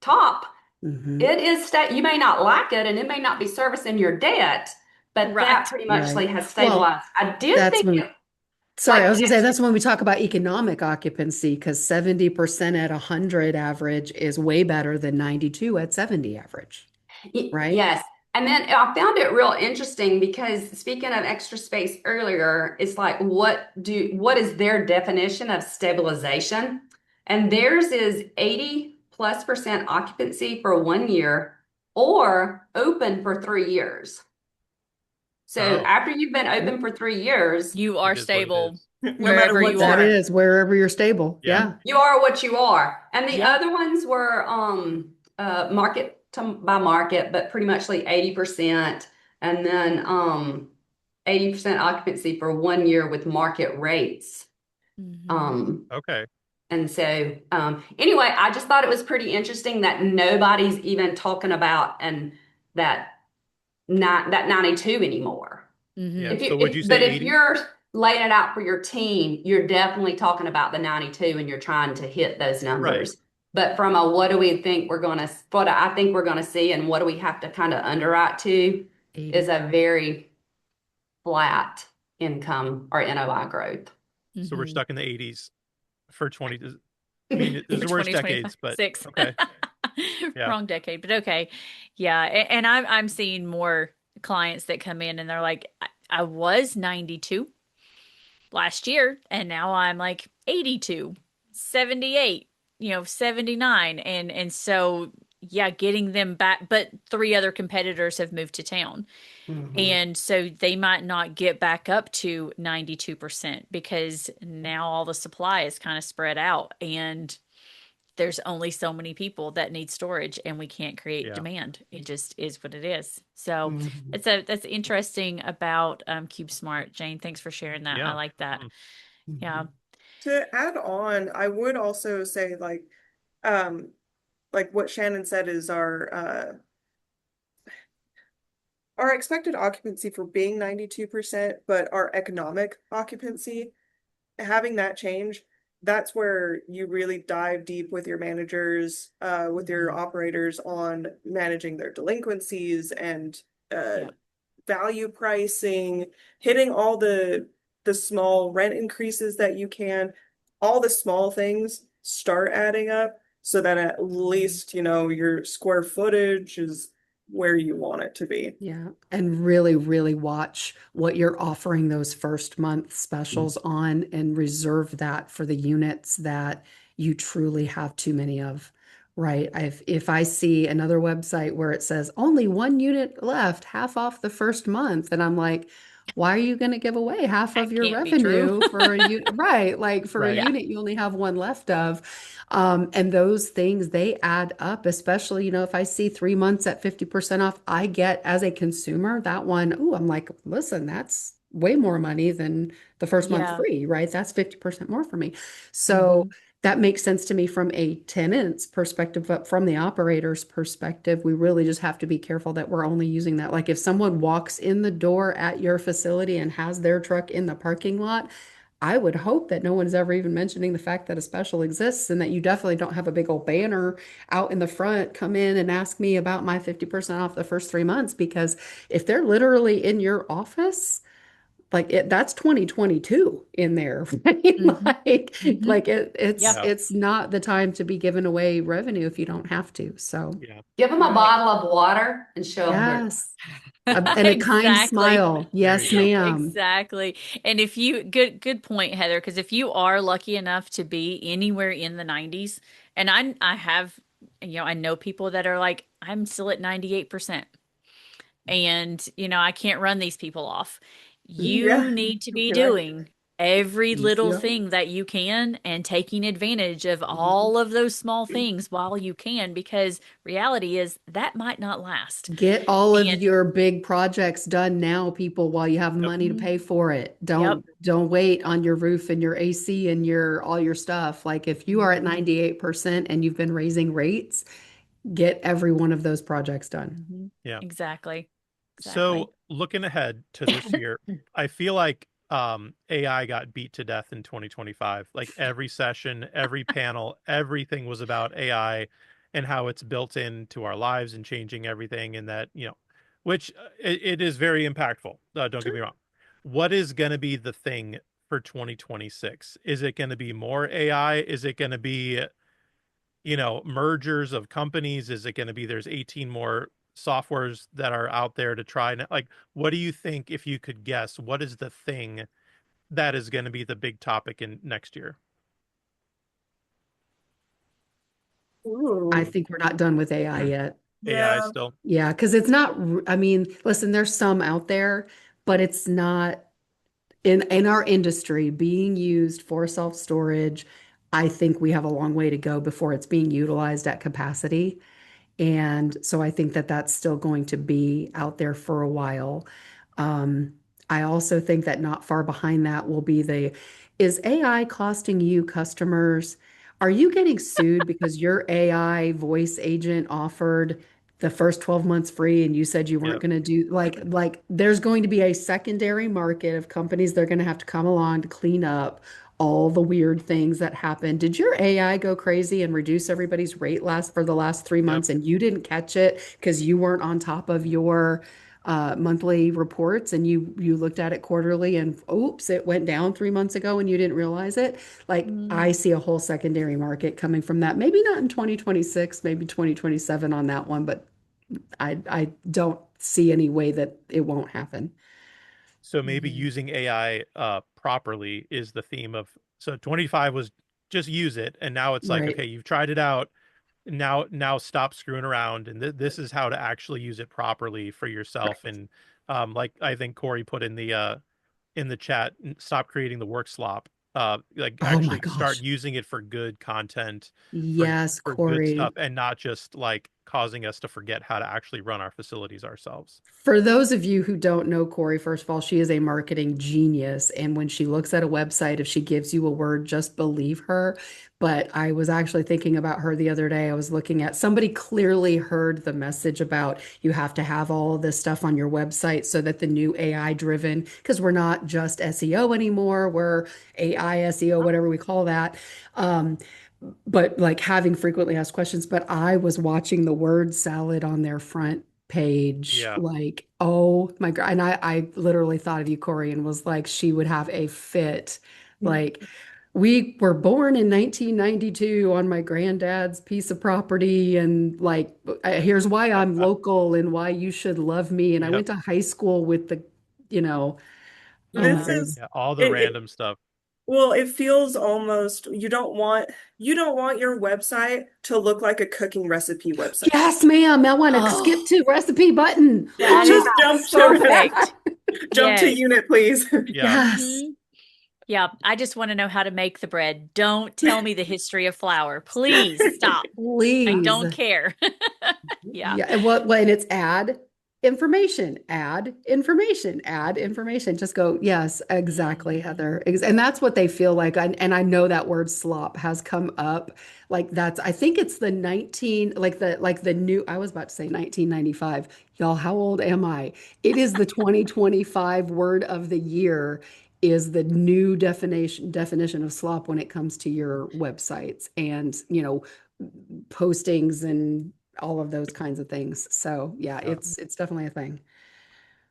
top, Hmm. it is you may not like it and it may not be servicing your debt, but that Right. pretty much Right. has Well, stabilized. I did that's think when, it sorry, like I was gonna say that's when we talk about economic occupancy because 70% at 100 average is way better than 92 at 70 average, right? Yes. And then I found it real interesting because speaking of extra space earlier, it's like what is their definition of stabilization? And theirs is 80+% occupancy for 1 year or open for 3 years. So Oh, after you've been open for 3 years, You it are is what it stable is. No matter wherever what you you That are. is wherever you're stable. Yeah. Yeah. you are what you are. And the Yep. other ones were market by market, but pretty much like 80%. And then 80% occupancy for 1 year with market rates. Hmm. Um, Okay. and so anyway, I just thought it was pretty interesting that nobody's even talking about and that not that 92 anymore. Hmm. Yeah. If you So would you if say but if 80? you're laying it out for your team, you're definitely talking about the 92 and you're trying to hit those Right. numbers. But from a what I think we're gonna see and what do we have to kind of underwrite to 80. is a very flat income or NOI growth. So we're Hmm. stuck in the 80s for 20. I mean, there's For worse 2025, decades, but six. okay. Yeah. Wrong decade, but okay. Yeah. And I'm seeing more clients that come in and they're like, I was 92 last year and now I'm like 82, 78, 79. And so yeah, getting them back, but three other competitors have moved to town. Mhm. And so they might not get back up to 92% because now all the supply is kind of spread out and there's only so many people that need storage and we can't create Yeah. demand. It just is what it is. So Mhm. that's interesting about CubeSmart. Jane, thanks for sharing that. I Yeah. like that. Mm. Yeah. Mhm. To add on, I would also say like what Shannon said is our expected occupancy for being 92%, but our economic occupancy, having that change, that's where you really dive deep with your managers, with your Mhm. operators on managing their delinquencies and uh, Yep. value pricing, hitting all the small rent increases that you can, all the small things start adding up so that at least, your square footage is where you want it to be. Yeah, and really, really watch what you're offering those first month specials on and reserve that for the units that you truly have too many of, right? If I see another website where it says only one unit left, half off the first month, and I'm like, why are you going to give away half That of your can't be true. revenue for a unit? Right, like for a Right. Yeah. unit you only have one left of. And those things, they add up, especially, if I see 3 months at 50% off, I get as a consumer that one. Oh, I'm like, listen, that's way more money than the first month Yeah. free, right? That's 50% more for me. So Hmm. that makes sense to me from a tenant's perspective, but from the operator's perspective, we really just have to be careful that we're only using that. Like if someone walks in the door at your facility and has their truck in the parking lot, I would hope that no one's ever even mentioning the fact that a special exists and that you definitely don't have a big old banner out in the front, come in and ask me about my 50% off the first 3 months. Because if they're literally in your office, that's 2022 in there, right? Hmm. Hmm. It's Yeah. Yeah. it's not the time to be giving away revenue if you don't have to. So Yeah. Give them a Right. bottle of water and show them where. yes. And a kind Exactly. smile. There you Yes, go. ma'am. Exactly. And if you good point, Heather, because if you are lucky enough to be anywhere in the 90s, and I have, I know people that are like, I'm still at 98%. And, I can't run these people off. Yeah, You need to be right. doing every little Yep. thing that you can and taking advantage of Mhm. all of those small things while you can, because reality is that might not last. Get all of And your big projects done now, people, while you have Yep. money to pay for it. yep. Don't wait on your roof and your AC and your all your stuff. Like if you are at Mhm. 98% and you've been raising rates, get every one of those projects done. Hmm. Yeah. Exactly. Exactly. So looking ahead to this year, I feel like AI got beat to death in 2025. Like every session, every panel, everything was about AI and how it's built into our lives and changing everything. And that, which it is very impactful. Don't get me Sure. wrong. What is going to be the thing for 2026? Is it going to be more AI? Is it going to be mergers of companies? Is it going to be there's 18 more softwares that are out there to try? And like, what do you think, if you could guess, what is the thing that is going to be the big topic in next year? I Ooh, think we're not done with AI yet. AI yeah. still? Yeah, because it's not, I mean, listen, there's some out there, but it's not in our industry being used for self-storage. I think we have a long way to go before it's being utilized at capacity. And so I think that that's still going to be out there for a while. Um, I also think that not far behind that will be is AI costing you customers? Are you getting sued because your AI voice agent offered the first 12 months free and you said you weren't Yep. going to do like there's going to be a secondary market of companies that are going to have to come along to clean up all the weird things that happen. Did your AI go crazy and reduce everybody's rate for the last three Yep. months and you didn't catch it because you weren't on top of your monthly reports and you looked at it quarterly and oops, it went down 3 months ago and you didn't realize it? Like Mm. I see a whole secondary market coming from that. Maybe not in 2026, maybe 2027 on that one, but I don't see any way that it won't happen. So maybe Mhm. using AI properly is the theme of. So 25 was just use it, and now it's like, Right. okay, you've tried it out. Now stop screwing around, and this is how to actually use it properly for yourself. Right. And like I think Corey put in the chat, stop creating the work slop. Like Oh my actually start gosh. using it for good content, for Yes, for good stuff, Corey. and not just like causing us to forget how to actually run our facilities ourselves. For those of you who don't know Corey, first of all, she is a marketing genius. And when she looks at a website, if she gives you a word, just believe her. But I was actually thinking about her the other day. I was looking at somebody clearly heard the message about you have to have all of this stuff on your website so that the new AI driven, because we're not just SEO anymore, we're AI SEO, whatever we call that. Um, but like having frequently asked questions, but I was watching the word salad on their front page. Yeah. Like, oh my God. And I literally thought of you, Corey, and was like, she would have a fit. Like, we were born in 1992 on my granddad's piece of property, and like, here's why I'm local and why you should love me. And I Yep. went to high school with the, you know, oh my This Yeah. goodness. is Yeah. All the it, random stuff. well, it feels almost you don't want your website to look like a cooking recipe website. Yes, ma'am. I want to skip Oh, to recipe button. that Oh, is Just perfect. jump to Yes. unit, please. Yeah. yes, Hmm. Yeah, I just want to know how to make the bread. Don't tell me the history of flour. Please stop. I please. don't care. Yeah. Yeah, and and it's add information, add information. Just go, yes, exactly, Mhm. Heather. And that's what they feel like. And I know that word slop has come up. Like that's, I think it's the 19, like the new, I was about to say 1995. Y'all, how old am I? It is the 2025 word of the year is the new definition of slop when it comes to your websites and, postings and all of those kinds of things. So yeah, Yeah. it's definitely a thing.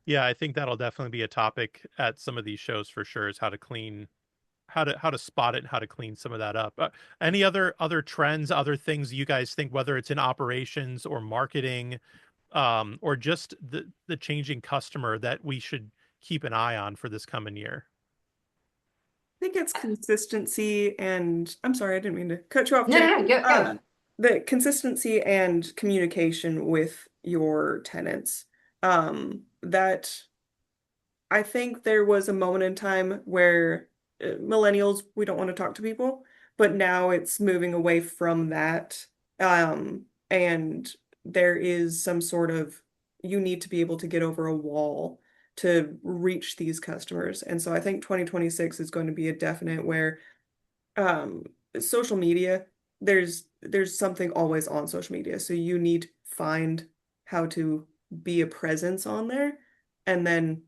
Yeah. I think that'll definitely be a topic at some of these shows for sure, is how to clean, how to spot it, and how to clean some of that up. Any other trends, other things you guys think, whether it's in operations or marketing, or just the changing customer, that we should keep an eye on for this coming year? I think it's consistency and I'm sorry, I didn't mean to cut you off, No, Jane. no, no, go, go. The consistency and communication with your tenants. That I think there was a moment in time where millennials, we don't want to talk to people, but now it's moving away from that. And there is some sort of, you need to be able to get over a wall to reach these customers. And so I think 2026 is going to be a definite where um, social media, there's something always on social media. So you need to find how to be a presence on there and then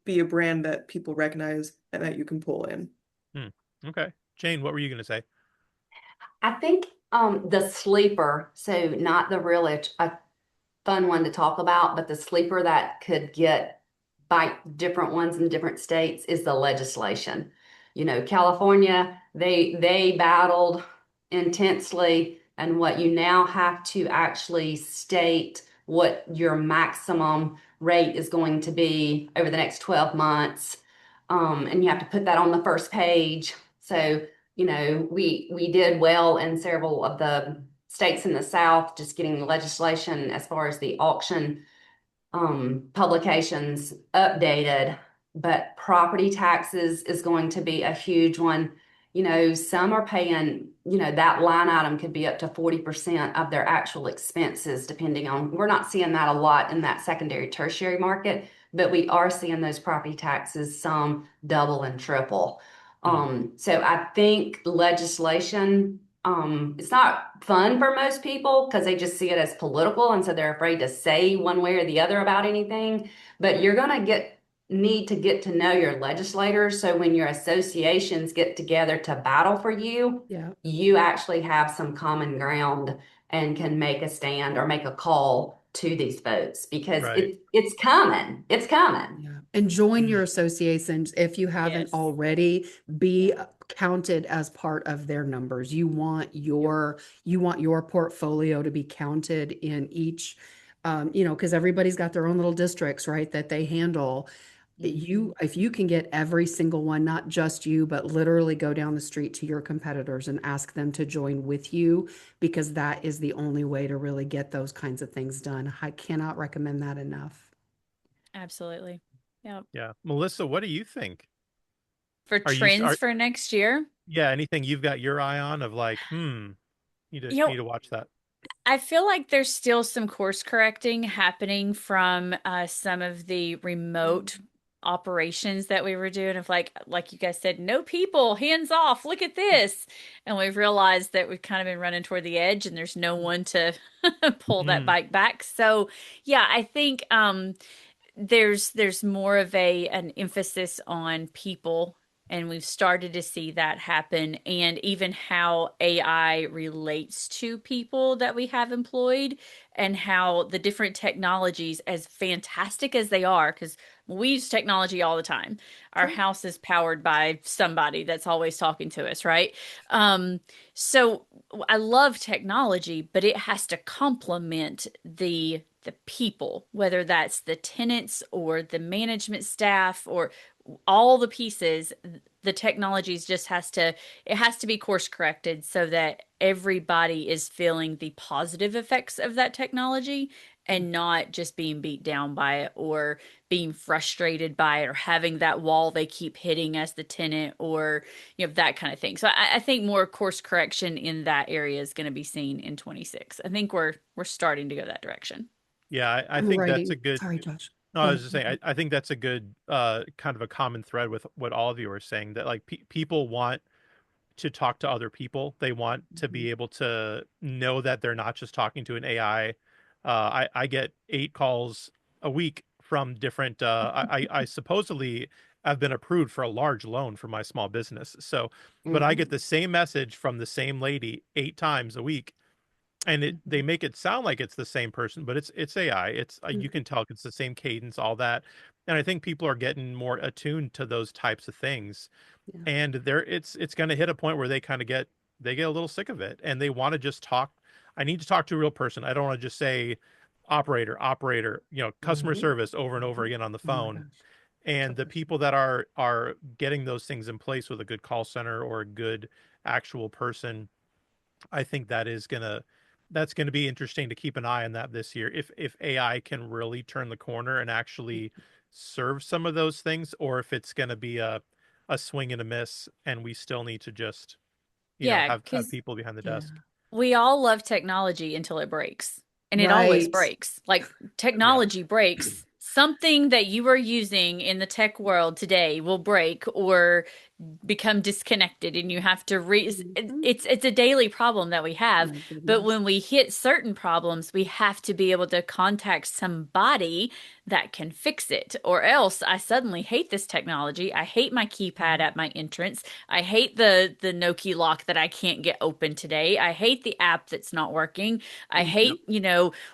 be a brand that people recognize and that you can pull in. Hmm. Okay. Jane, what were you going to say? I think the sleeper, so not the really a fun one to talk about, but the sleeper that could get bite different ones in different states is the legislation. California, they battled intensely, and what you now have to actually state what your maximum rate is going to be over the next 12 months. And you have to put that on the first page. So, we did well in several of the states in the South, just getting the legislation as far as the auction publications updated, but property taxes is going to be a huge one. Some are paying, that line item could be up to 40% of their actual expenses, depending on, we're not seeing that a lot in that secondary, tertiary market, but we are seeing those property taxes, some double and triple. Hmm. So I think legislation, it's not fun for most people because they just see it as political, and so they're afraid to say one way or the other about anything. But you're gonna need to get to know your legislators. So when your associations get together to battle for you, Yeah. you actually have some common ground and can make a stand or make a call to these folks because Right. it's coming. It's coming. Yeah. And join your associations if you haven't Yes. already. Be counted as part of their numbers. You want your portfolio to be counted in each, because everybody's got their own little districts, right, that they handle. Mhm. If you can get every single one, not just you, but literally go down the street to your competitors and ask them to join with you, because that is the only way to really get those kinds of things done. I cannot recommend that enough. Absolutely. Yeah. Yeah. Melissa, what do you think? For Are you trends are for next year, Yeah, anything you've got your eye on of like, need to you need know, to watch that. I feel like there's still some course correcting happening from some of the remote operations that we were doing of like you guys said, no people, hands off, look at this. And we've realized that we've kind of been running toward the edge and there's no one to pull that Hmm. bike back. So yeah, I think there's more of an emphasis on people And we've started to see that happen, and even how AI relates to people that we have employed, and how the different technologies, as fantastic as they are, because we use technology all the time. Our Sure. house is powered by somebody that's always talking to us, right? Um, so I love technology, but it has to complement the people, whether that's the tenants or the management staff or all the pieces. The technologies just has to, it has to be course corrected so that everybody is feeling the positive effects of that technology and not just being beat down by it or being frustrated by it or having that wall they keep hitting as the tenant, or that kind of thing. So I think more course correction in that area is going to be seen in 26. I think we're starting to go that direction. Yeah, I I'm think that's a writing. good. Sorry, Josh. No, Go I was ahead. just saying, I think that's a good kind of a common thread with what all of you are saying, that like people want to talk to other people. They want to Mhm. be able to know that they're not just talking to an AI. I get 8 calls a week from different. I supposedly have been approved for a large loan for my small business. So, but I get Mhm. the same message from the same lady 8 times a week, and they Mhm. make it sound like it's the same person, but it's AI. It's you Mhm. can tell it's the same cadence, all that. And I think people are getting more attuned to those types of things, Yeah. and it's going to hit a point where they get a little sick of it, and they want to just talk. I need to talk to a real person. I don't want to just say operator, customer Mhm. service over and over Mhm. again on the Oh my phone. gosh. And the Troubleshooting. people that are getting those things in place with a good call center or a good actual person, I think that's gonna be interesting to keep an eye on that this year. If AI can really turn the corner and actually serve some of those things, or if it's gonna be a swing and a miss, and we still need to just, Yeah, have because people behind the Yeah. desk. we all love technology until it breaks. And it always Right. breaks. Like Yeah. technology breaks. Something that you are using in the tech world today will break or become disconnected, and you have to Mhm. it's a daily problem that we have. My But goodness. when we hit certain problems, we have to be able to contact somebody that can fix it, or else I suddenly hate this technology. I hate my keypad Mhm. at my entrance. I hate the no key lock that I can't get open today. I hate the app that's not working. I Mhm. hate,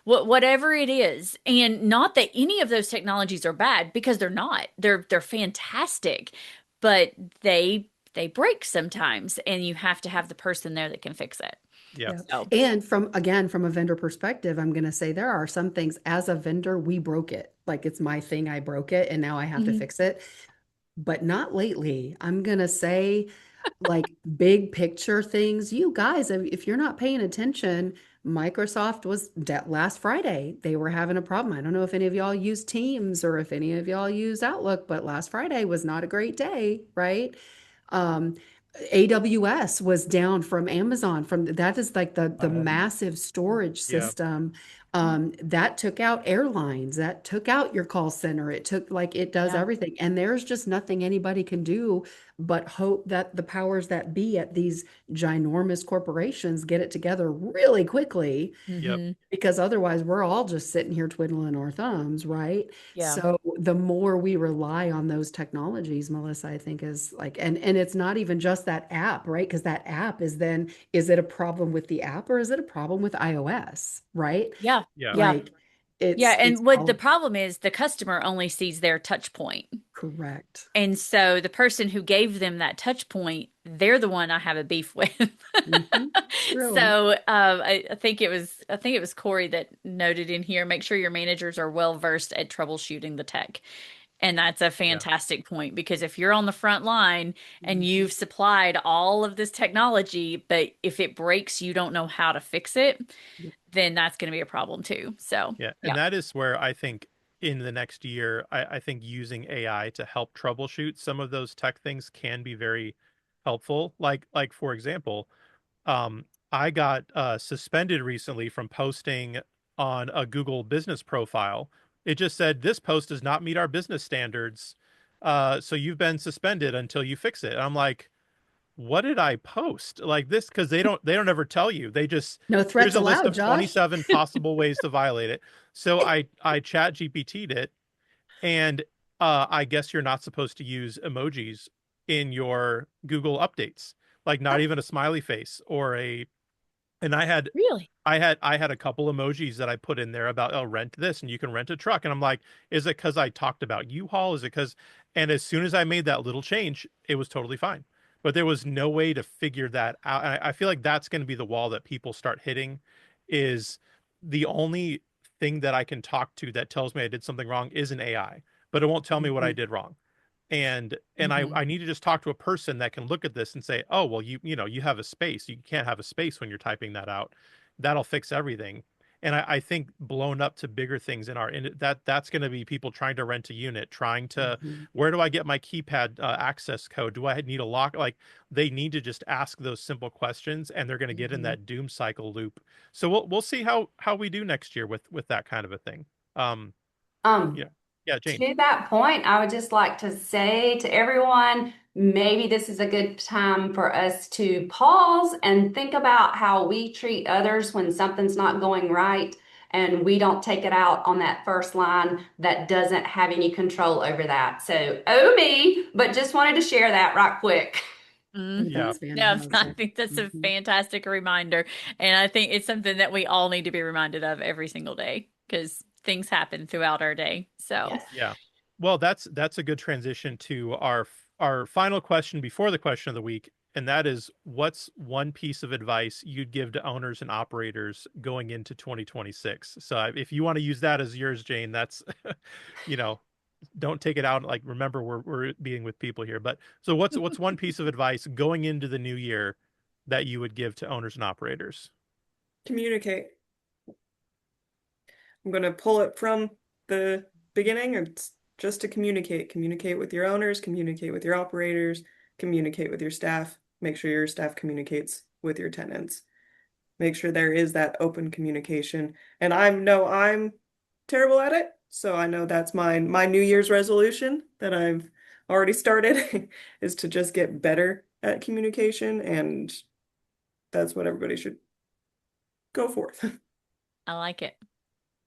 whatever it is. And not that any of those technologies are bad, because they're not. They're fantastic, but they break sometimes, and you have to have the person there that can fix it. Yeah. Yeah. So, And from a vendor perspective, I'm going to say there are some things as a vendor, we broke it. Like it's my thing, I broke it, and now I have to mhm. fix it. But not lately. I'm going to say, like big picture things. You guys, if you're not paying attention, Microsoft was last Friday. They were having a problem. I don't know if any of y'all use Teams or if any of y'all use Outlook, but last Friday was not a great day, right? Um, AWS was down from Amazon from that is like the massive storage Yeah. system that took out airlines, that took out your call center. It took like it does Yeah. everything. And there's just nothing anybody can do but hope that the powers that be at these ginormous corporations get it together really quickly Yep. Hmm. because otherwise we're all just sitting here twiddling our thumbs, right? Yeah. So the more we rely on those technologies, Melissa, I think is like, and it's not even just that app, right? Because that app is then, is it a problem with the app or is it a problem with iOS, right? Yeah. Yeah. Yeah. Like Yeah. it's And what the all problem is, the customer only sees their touch point. correct. And so the person who gave them that touch point, they're the one I have a beef with. Hmm. Really? So I think it was Corey that noted in here, make sure your managers are well versed at troubleshooting the tech. And that's a Yeah. fantastic point, because if you're on the front line and Mhm. you've supplied all of this technology, but if it breaks, you don't know how to fix it, Yep. then that's going to be a problem too. So, Yeah. And yeah. that is where I think in the next year, I think using AI to help troubleshoot some of those tech things can be very helpful. Like for example, I got suspended recently from posting on a Google business profile. It just said this post does not meet our business standards. So you've been suspended until you fix it. And I'm like, what did I post? Like this, because they don't ever tell you. They just, No here's threats a list allowed, of Josh. 27 possible ways to violate it. So I chat GPT'd it, and I guess you're not supposed to use emojis in your Google updates, like not even a smiley face or a, and Really? I had a couple emojis that I put in there about, oh, rent this and you can rent a truck. And I'm like, is it because I talked about U-Haul? Is it because, and as soon as I made that little change, it was totally fine. But there was no way to figure that out. And I feel like that's going to be the wall that people start hitting, is the only thing that I can talk to that tells me I did something wrong is an AI, but it won't tell me what I Mhm. did wrong. And Mhm. I need to just talk to a person that can look at this and say, oh, well, you know, you have a space. You can't have a space when you're typing that out. That'll fix everything. And I think blown up to bigger things in our that's going to be people trying to rent a unit, trying to, Mhm. where do I get my keypad access code? Do I need a lock? Like, they need to just ask those simple questions, and they're going to get in Mhm. that doom cycle loop. So we'll see how we do next year with that kind of a thing. Um, Um, yeah, yeah, Jane. To that point, I would just like to say to everyone, maybe this is a good time for us to pause and think about how we treat others when something's not going right, and we don't take it out on that first line that doesn't have any control over that. So, oh me, but just wanted to share that right quick. I think Yeah, Hmm. that's Yeah, I fantastic. think that's a Mhm. fantastic reminder. And I think it's something that we all need to be reminded of every single day because things happen throughout our day. So, Yes. yeah. Well, that's a good transition to our final question before the question of the week, and that is, what's one piece of advice you'd give to owners and operators going into 2026? So if you want to use that as yours, Jane, that's you know, don't take it out. Like, remember, we're being with people here. But so what's one piece of advice going into the new year that you would give to owners and operators? Communicate. I'm going to pull it from the beginning. It's just to communicate. Communicate with your owners, communicate with your operators, communicate with your staff. Make sure your staff communicates with your tenants. Make sure there is that open communication. And I'm terrible at it, so I know that's my New Year's resolution that I've already started is to just get better at communication, and that's what everybody should go for. I like it.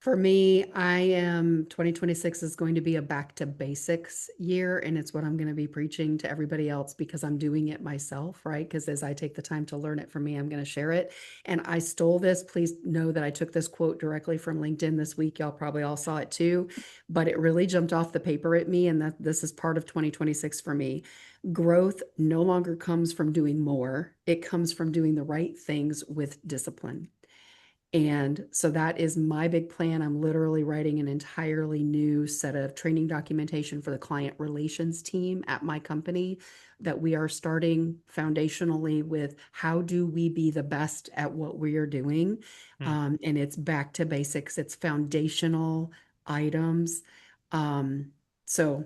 For me, I am 2026 is going to be a back to basics year, and it's what I'm going to be preaching to everybody else because I'm doing it myself, right? Because as I take the time to learn it from me, I'm going to share it. And I stole this. Please know that I took this quote directly from LinkedIn this week. Y'all probably all saw it too, but it really jumped off the paper at me, and that this is part of 2026 for me. Growth no longer comes from doing more, it comes from doing the right things with discipline. And so that is my big plan. I'm literally writing an entirely new set of training documentation for the client relations team at my company that we are starting foundationally with how do we be the best at what we are doing. Hmm, And it's back to basics, it's foundational items. Um, so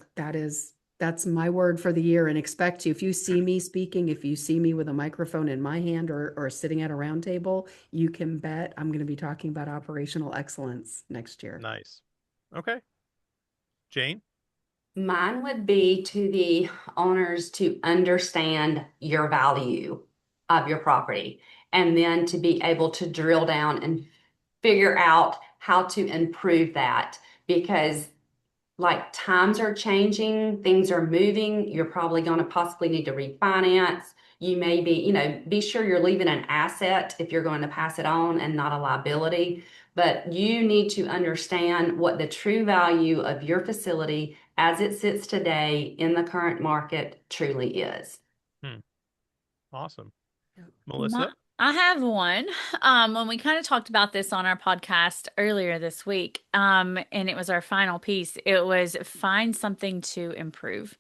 that's my word for the year. And expect to, if you see me speaking, if you see me with a microphone in my hand or sitting at a round table, you can bet I'm going to be talking about operational excellence next year. nice. Okay, Jane. Mine would be to the owners to understand your value of your property and then to be able to drill down and figure out how to improve that because like times are changing, things are moving, you're probably going to possibly need to refinance. You may be, be sure you're leaving an asset if you're going to pass it on and not a liability. But you need to understand what the true value of your facility as it sits today in the current market truly is. Hmm, awesome. Yep. My, Melissa. I have one. When we kind of talked about this on our podcast earlier this week, and it was our final piece, it was find something to improve.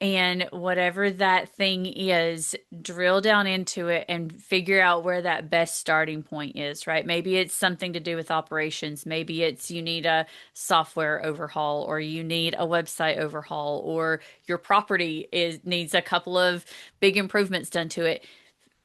And whatever that thing is, drill down into it and figure out where that best starting point is, right? Maybe it's something to do with operations. Maybe it's you need a software overhaul or you need a website overhaul or your property is needs a couple of big improvements done to it.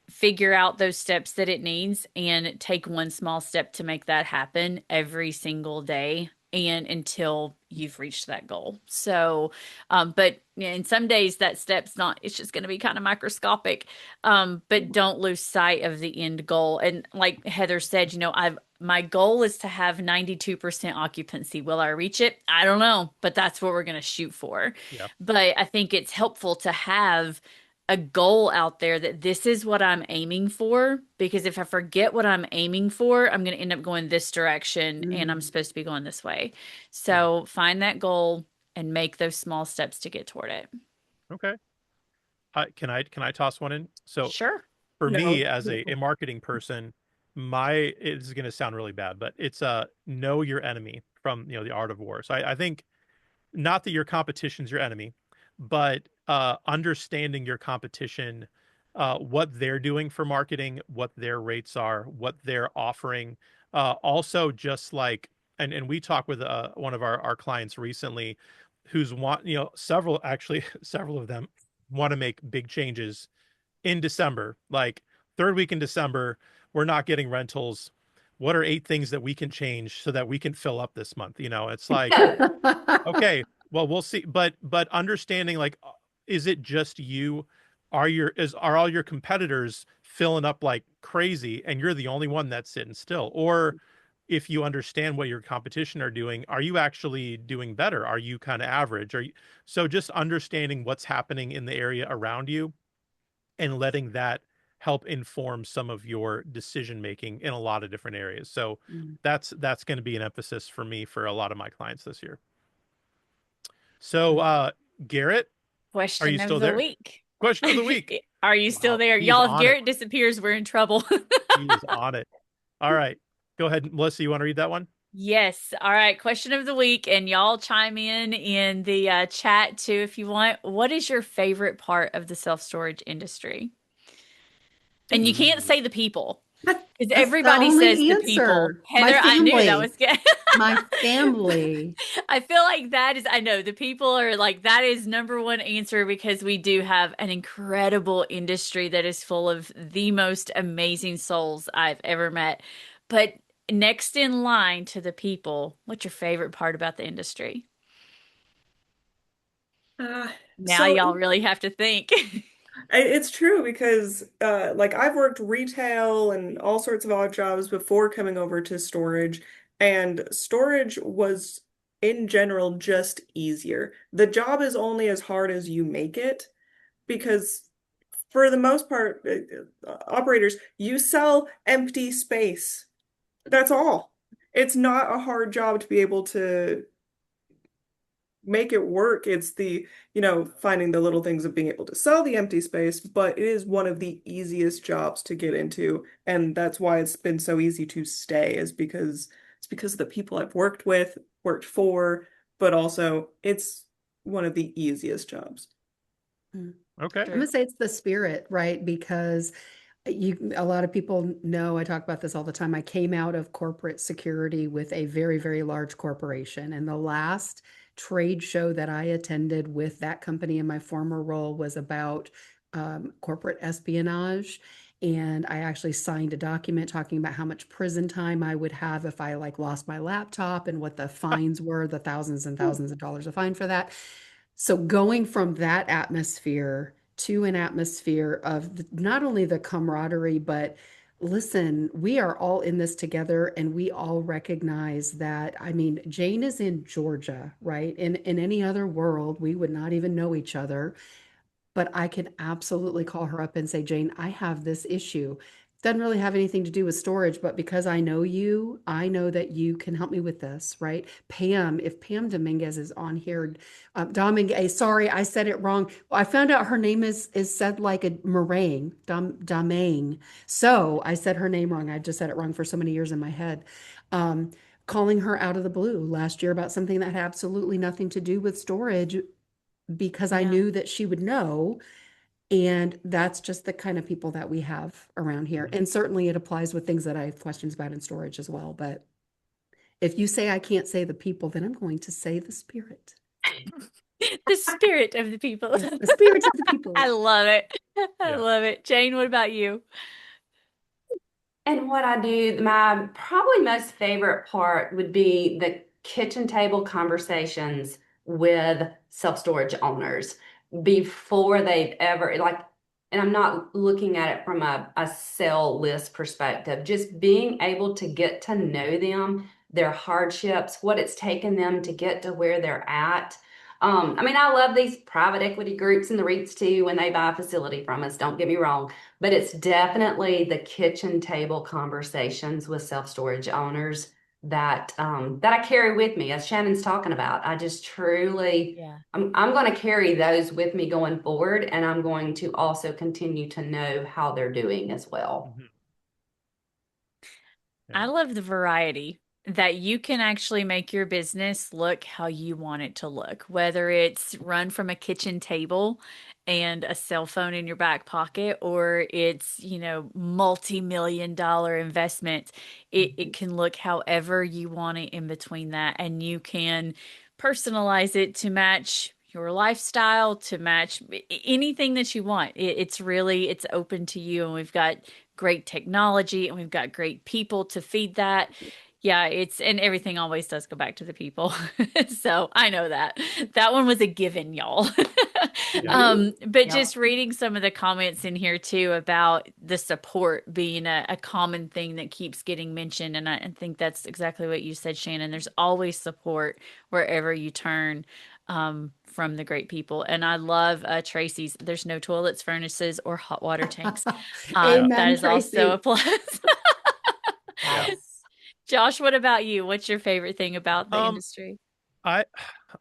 Figure out those steps that it needs and take one small step to make that happen every single day and until you've reached that goal. So, but in some days that step's not, it's just going to be kind of microscopic. But don't lose sight of the end goal. And like Heather said, my goal is to have 92% occupancy. Will I reach it? I don't know, but that's what we're going to shoot for. Yeah. But I think it's helpful to have a goal out there that this is what I'm aiming for, because if I forget what I'm aiming for, I'm going to end up going this direction and I'm supposed to be going this way. Yeah. So find that goal and make those small steps to get toward it. Okay. Can I toss one in? So Sure. for No. me as a marketing person, it's going to sound really bad, but it's know your enemy from, the art of war. So I think not that your competition's your enemy, but understanding your competition, what they're doing for marketing, what their rates are, what they're offering. Also, just like, and we talked with one of our clients recently, who's several of them want to make big changes in December, like third week in December. We're not getting rentals. What are 8 things that we can change so that we can fill up this month? It's like, okay, well, we'll see. But understanding, like, is it just you? Are all your competitors filling up like crazy and you're the only one that's sitting still? Or if you understand what your competition are doing, are you actually doing better? Are you kind of average? So just understanding what's happening in the area around you and letting that help inform some of your decision making in a lot of different areas. So that's going to be an emphasis for me for a lot of my clients this year. So, Garrett, are you Question of still the there? week. Question of the week. Are you still Wow, there? he is Y'all, if on it. Garrett disappears, we're in trouble. He is on it. All right. Go ahead, Melissa. You want to read that one? Yes. All right. Question of the week. And y'all chime in the chat too if you want. What is your favorite part of the self-storage industry? And you can't Ooh. say the people because That's the everybody says only the people. answer. My Heather, I knew that family. was good. My family. I feel like I know the people are like, that is number one answer because we do have an incredible industry that is full of the most amazing souls I've ever met. But next in line to the people, what's your favorite part about the industry? Uh, Now so y'all really have to think. it's true because like I've worked retail and all sorts of odd jobs before coming over to storage, and storage was in general just easier. The job is only as hard as you make it because for the most part, operators, you sell empty space. That's all. It's not a hard job to be able to make it work. It's finding the little things of being able to sell the empty space, but it is one of the easiest jobs to get into. And that's why it's been so easy to stay, is because it's because of the people I've worked with, worked for, but also it's one of the easiest jobs. Okay. I'm gonna say it's the spirit, right? Because a lot of people know I talk about this all the time. I came out of corporate security with a very, very large corporation, and the last trade show that I attended with that company in my former role was about corporate espionage. And I actually signed a document talking about how much prison time I would have if I like lost my laptop and what the fines were, the thousands and thousands of dollars of fine for that. So going from that atmosphere to an atmosphere of not only the camaraderie, but listen, we are all in this together and we all recognize that. I mean, Jane is in Georgia, right? In any other world, we would not even know each other. But I can absolutely call her up and say, Jane, I have this issue. Doesn't really have anything to do with storage, but because I know you, I know that you can help me with this, right? Pam, if Pam Dominguez is on here, Dominguez, sorry, I said it wrong. I found out her name is said like a meringue, Domingue. So I said her name wrong. I just said it wrong for so many years in my head. Um, Calling her out of the blue last year about something that had absolutely nothing to do with storage because I Yeah. knew that she would know. And that's just the kind of people that we have around here. And certainly it applies with things that I have questions about in storage as well. But if you say I can't say the people, then I'm going to say the spirit. The spirit of the people. Yes, the spirit of the people. I love it. I Yeah. love it. Jane, what about you? And what I do, my probably most favorite part would be the kitchen table conversations with self-storage owners before they've ever like, and I'm not looking at it from a sell list perspective, just being able to get to know them, their hardships, what it's taken them to get to where they're at. I mean, I love these private equity groups and the REITs too when they buy a facility from us, don't get me wrong, but it's definitely the kitchen table conversations with self-storage owners that I carry with me, as Shannon's talking about. I just truly, Yeah. I'm going to carry those with me going forward, and I'm going to also continue to know how they're doing as well. Mhm. I Yeah. love the variety that you can actually make your business look how you want it to look, whether it's run from a kitchen table and a cell phone in your back pocket, or it's, multi-million dollar investment. It can look however you want it in between that, and you can personalize it to match your lifestyle, to match anything that you want. It's open to you, and we've got great technology and we've got great people to feed that. Yeah, and everything always does go back to the people. So I know that. That one was a given, y'all. Yeah. But Yep. just reading some of the comments in here too about the support being a common thing that keeps getting mentioned. And I think that's exactly what you said, Shannon. There's always support wherever you turn, from the great people. And I love Tracy's, there's no toilets, furnaces, or hot water tanks. Yeah. That Amen, is also a Tracy. plus. Yeah. Yes. Josh, what about you? What's your favorite thing about the Um, industry? I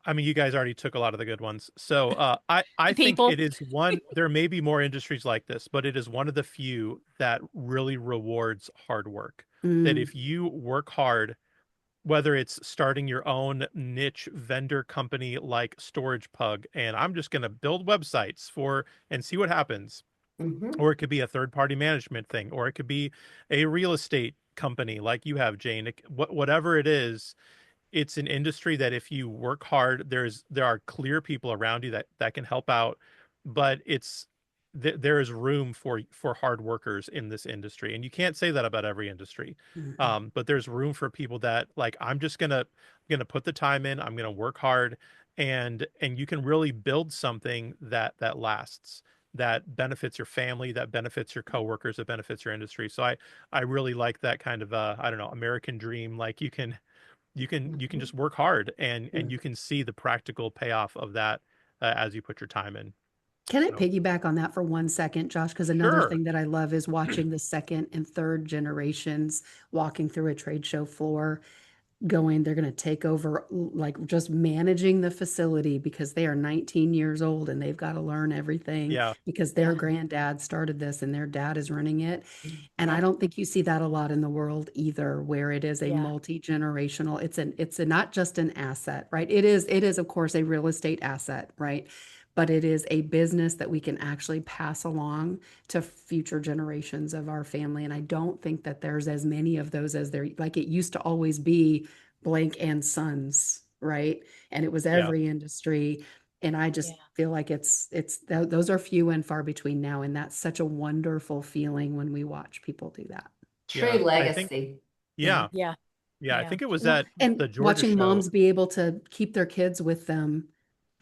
I mean, you guys already took a lot of the good ones. So I The think people. it is one, there may be more industries like this, but it is one of the few that really rewards hard work. That Mm, if you work hard, whether it's starting your own niche vendor company like Storage Pug, and I'm just going to build websites for and see what happens, Hmm. or it could be a third party management thing, or it could be a real estate company like you have, Jane. Whatever it is, it's an industry that if you work hard, there are clear people around you that can help out, but there is room for hard workers in this industry, and you can't say that about every industry. mhm. But there's room for people that like, I'm just gonna put the time in, I'm gonna work hard, and you can really build something that lasts, that benefits your family, that benefits your coworkers, that benefits your industry. So I really like that kind of I don't know, American dream. Like you can Hmm. just work hard, and Mm. you can see the practical payoff of that as you put your time in. Can I So piggyback on that for 1 second, Josh? Because another sure. thing that I love is watching the second and third generations walking through a trade show floor, going, they're going to take over, like just managing the facility because they are 19 years old and they've got to learn everything Yeah. because their Yeah. granddad started this and their dad is running it. And I Yep. don't think you see that a lot in the world either, where it is a Yeah. multi-generational, it's not just an asset, right? It is of course a real estate asset, right? But it is a business that we can actually pass along to future generations of our family. And I don't think that there's as many of those as there, like it used to always be blank and sons, right? And it was Yeah. every industry. And I Yeah. just feel like those are few and far between now. And that's such a wonderful feeling when we watch people do that. True Yeah. I think, legacy. Yeah. yeah. Yeah. Yeah. I Yeah. think it was Well, at and the Georgia watching show. moms be able to keep their kids with them,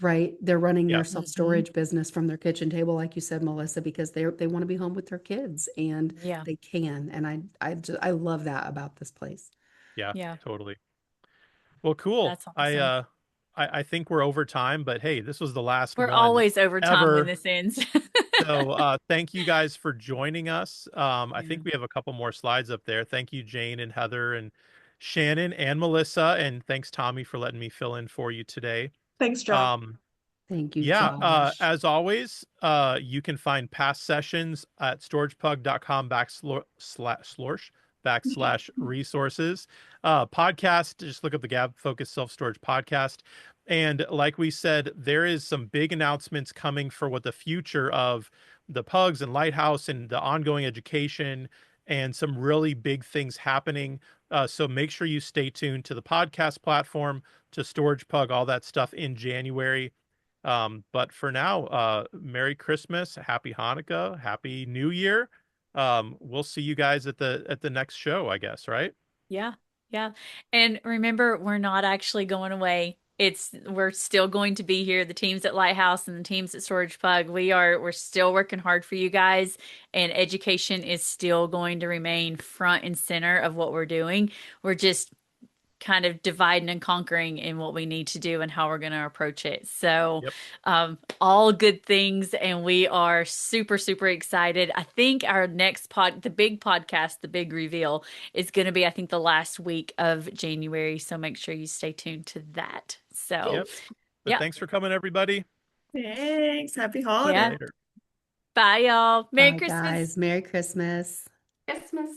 right? They're running Yeah. their self-storage business from their kitchen table, like you said, Melissa, because they want to be home with their kids and Yeah. they can. And I love that about this place. Yeah. Yeah. Totally. Well, cool. That's awesome. I think we're over time, but hey, this was the last We're one always over time when ever. this ends. So thank you guys for joining us. I Yeah. think we have a couple more slides up there. Thank you, Jane and Heather and Shannon and Melissa, and thanks Tommy for letting me fill in for you today. Thanks, Josh. Um, Thank you, yeah, Josh. as always, you can find past sessions at storagepug.com backslash resources. Podcast, just look up the Gabfocus Self-Storage Podcast. And like we said, there is some big announcements coming for what the future of the Pugs and Lighthouse and the ongoing education, and some really big things happening. So make sure you stay tuned to the podcast platform, to Storage Pug, all that stuff in January. But for now, Merry Christmas, Happy Hanukkah, Happy New Year. We'll see you guys at the next show, I guess, right? Yeah. Yeah. And remember, we're not actually going away. We're still going to be here. The teams at Lighthouse and the teams at Storage Pug, we're still working hard for you guys, and education is still going to remain front and center of what we're doing. We're just kind of dividing and conquering in what we need to do and how we're going to approach it. So, Yep. all good things. And we are super, super excited. I think our next the big podcast, the big reveal is going to be, I think, the last week of January. So make sure you stay tuned to that. So, Yep. But yeah. thanks for coming, everybody. Thanks. Happy See you holidays. Yeah. later. Bye, y'all. Merry Bye, Christmas. guys. Merry Christmas. Christmas.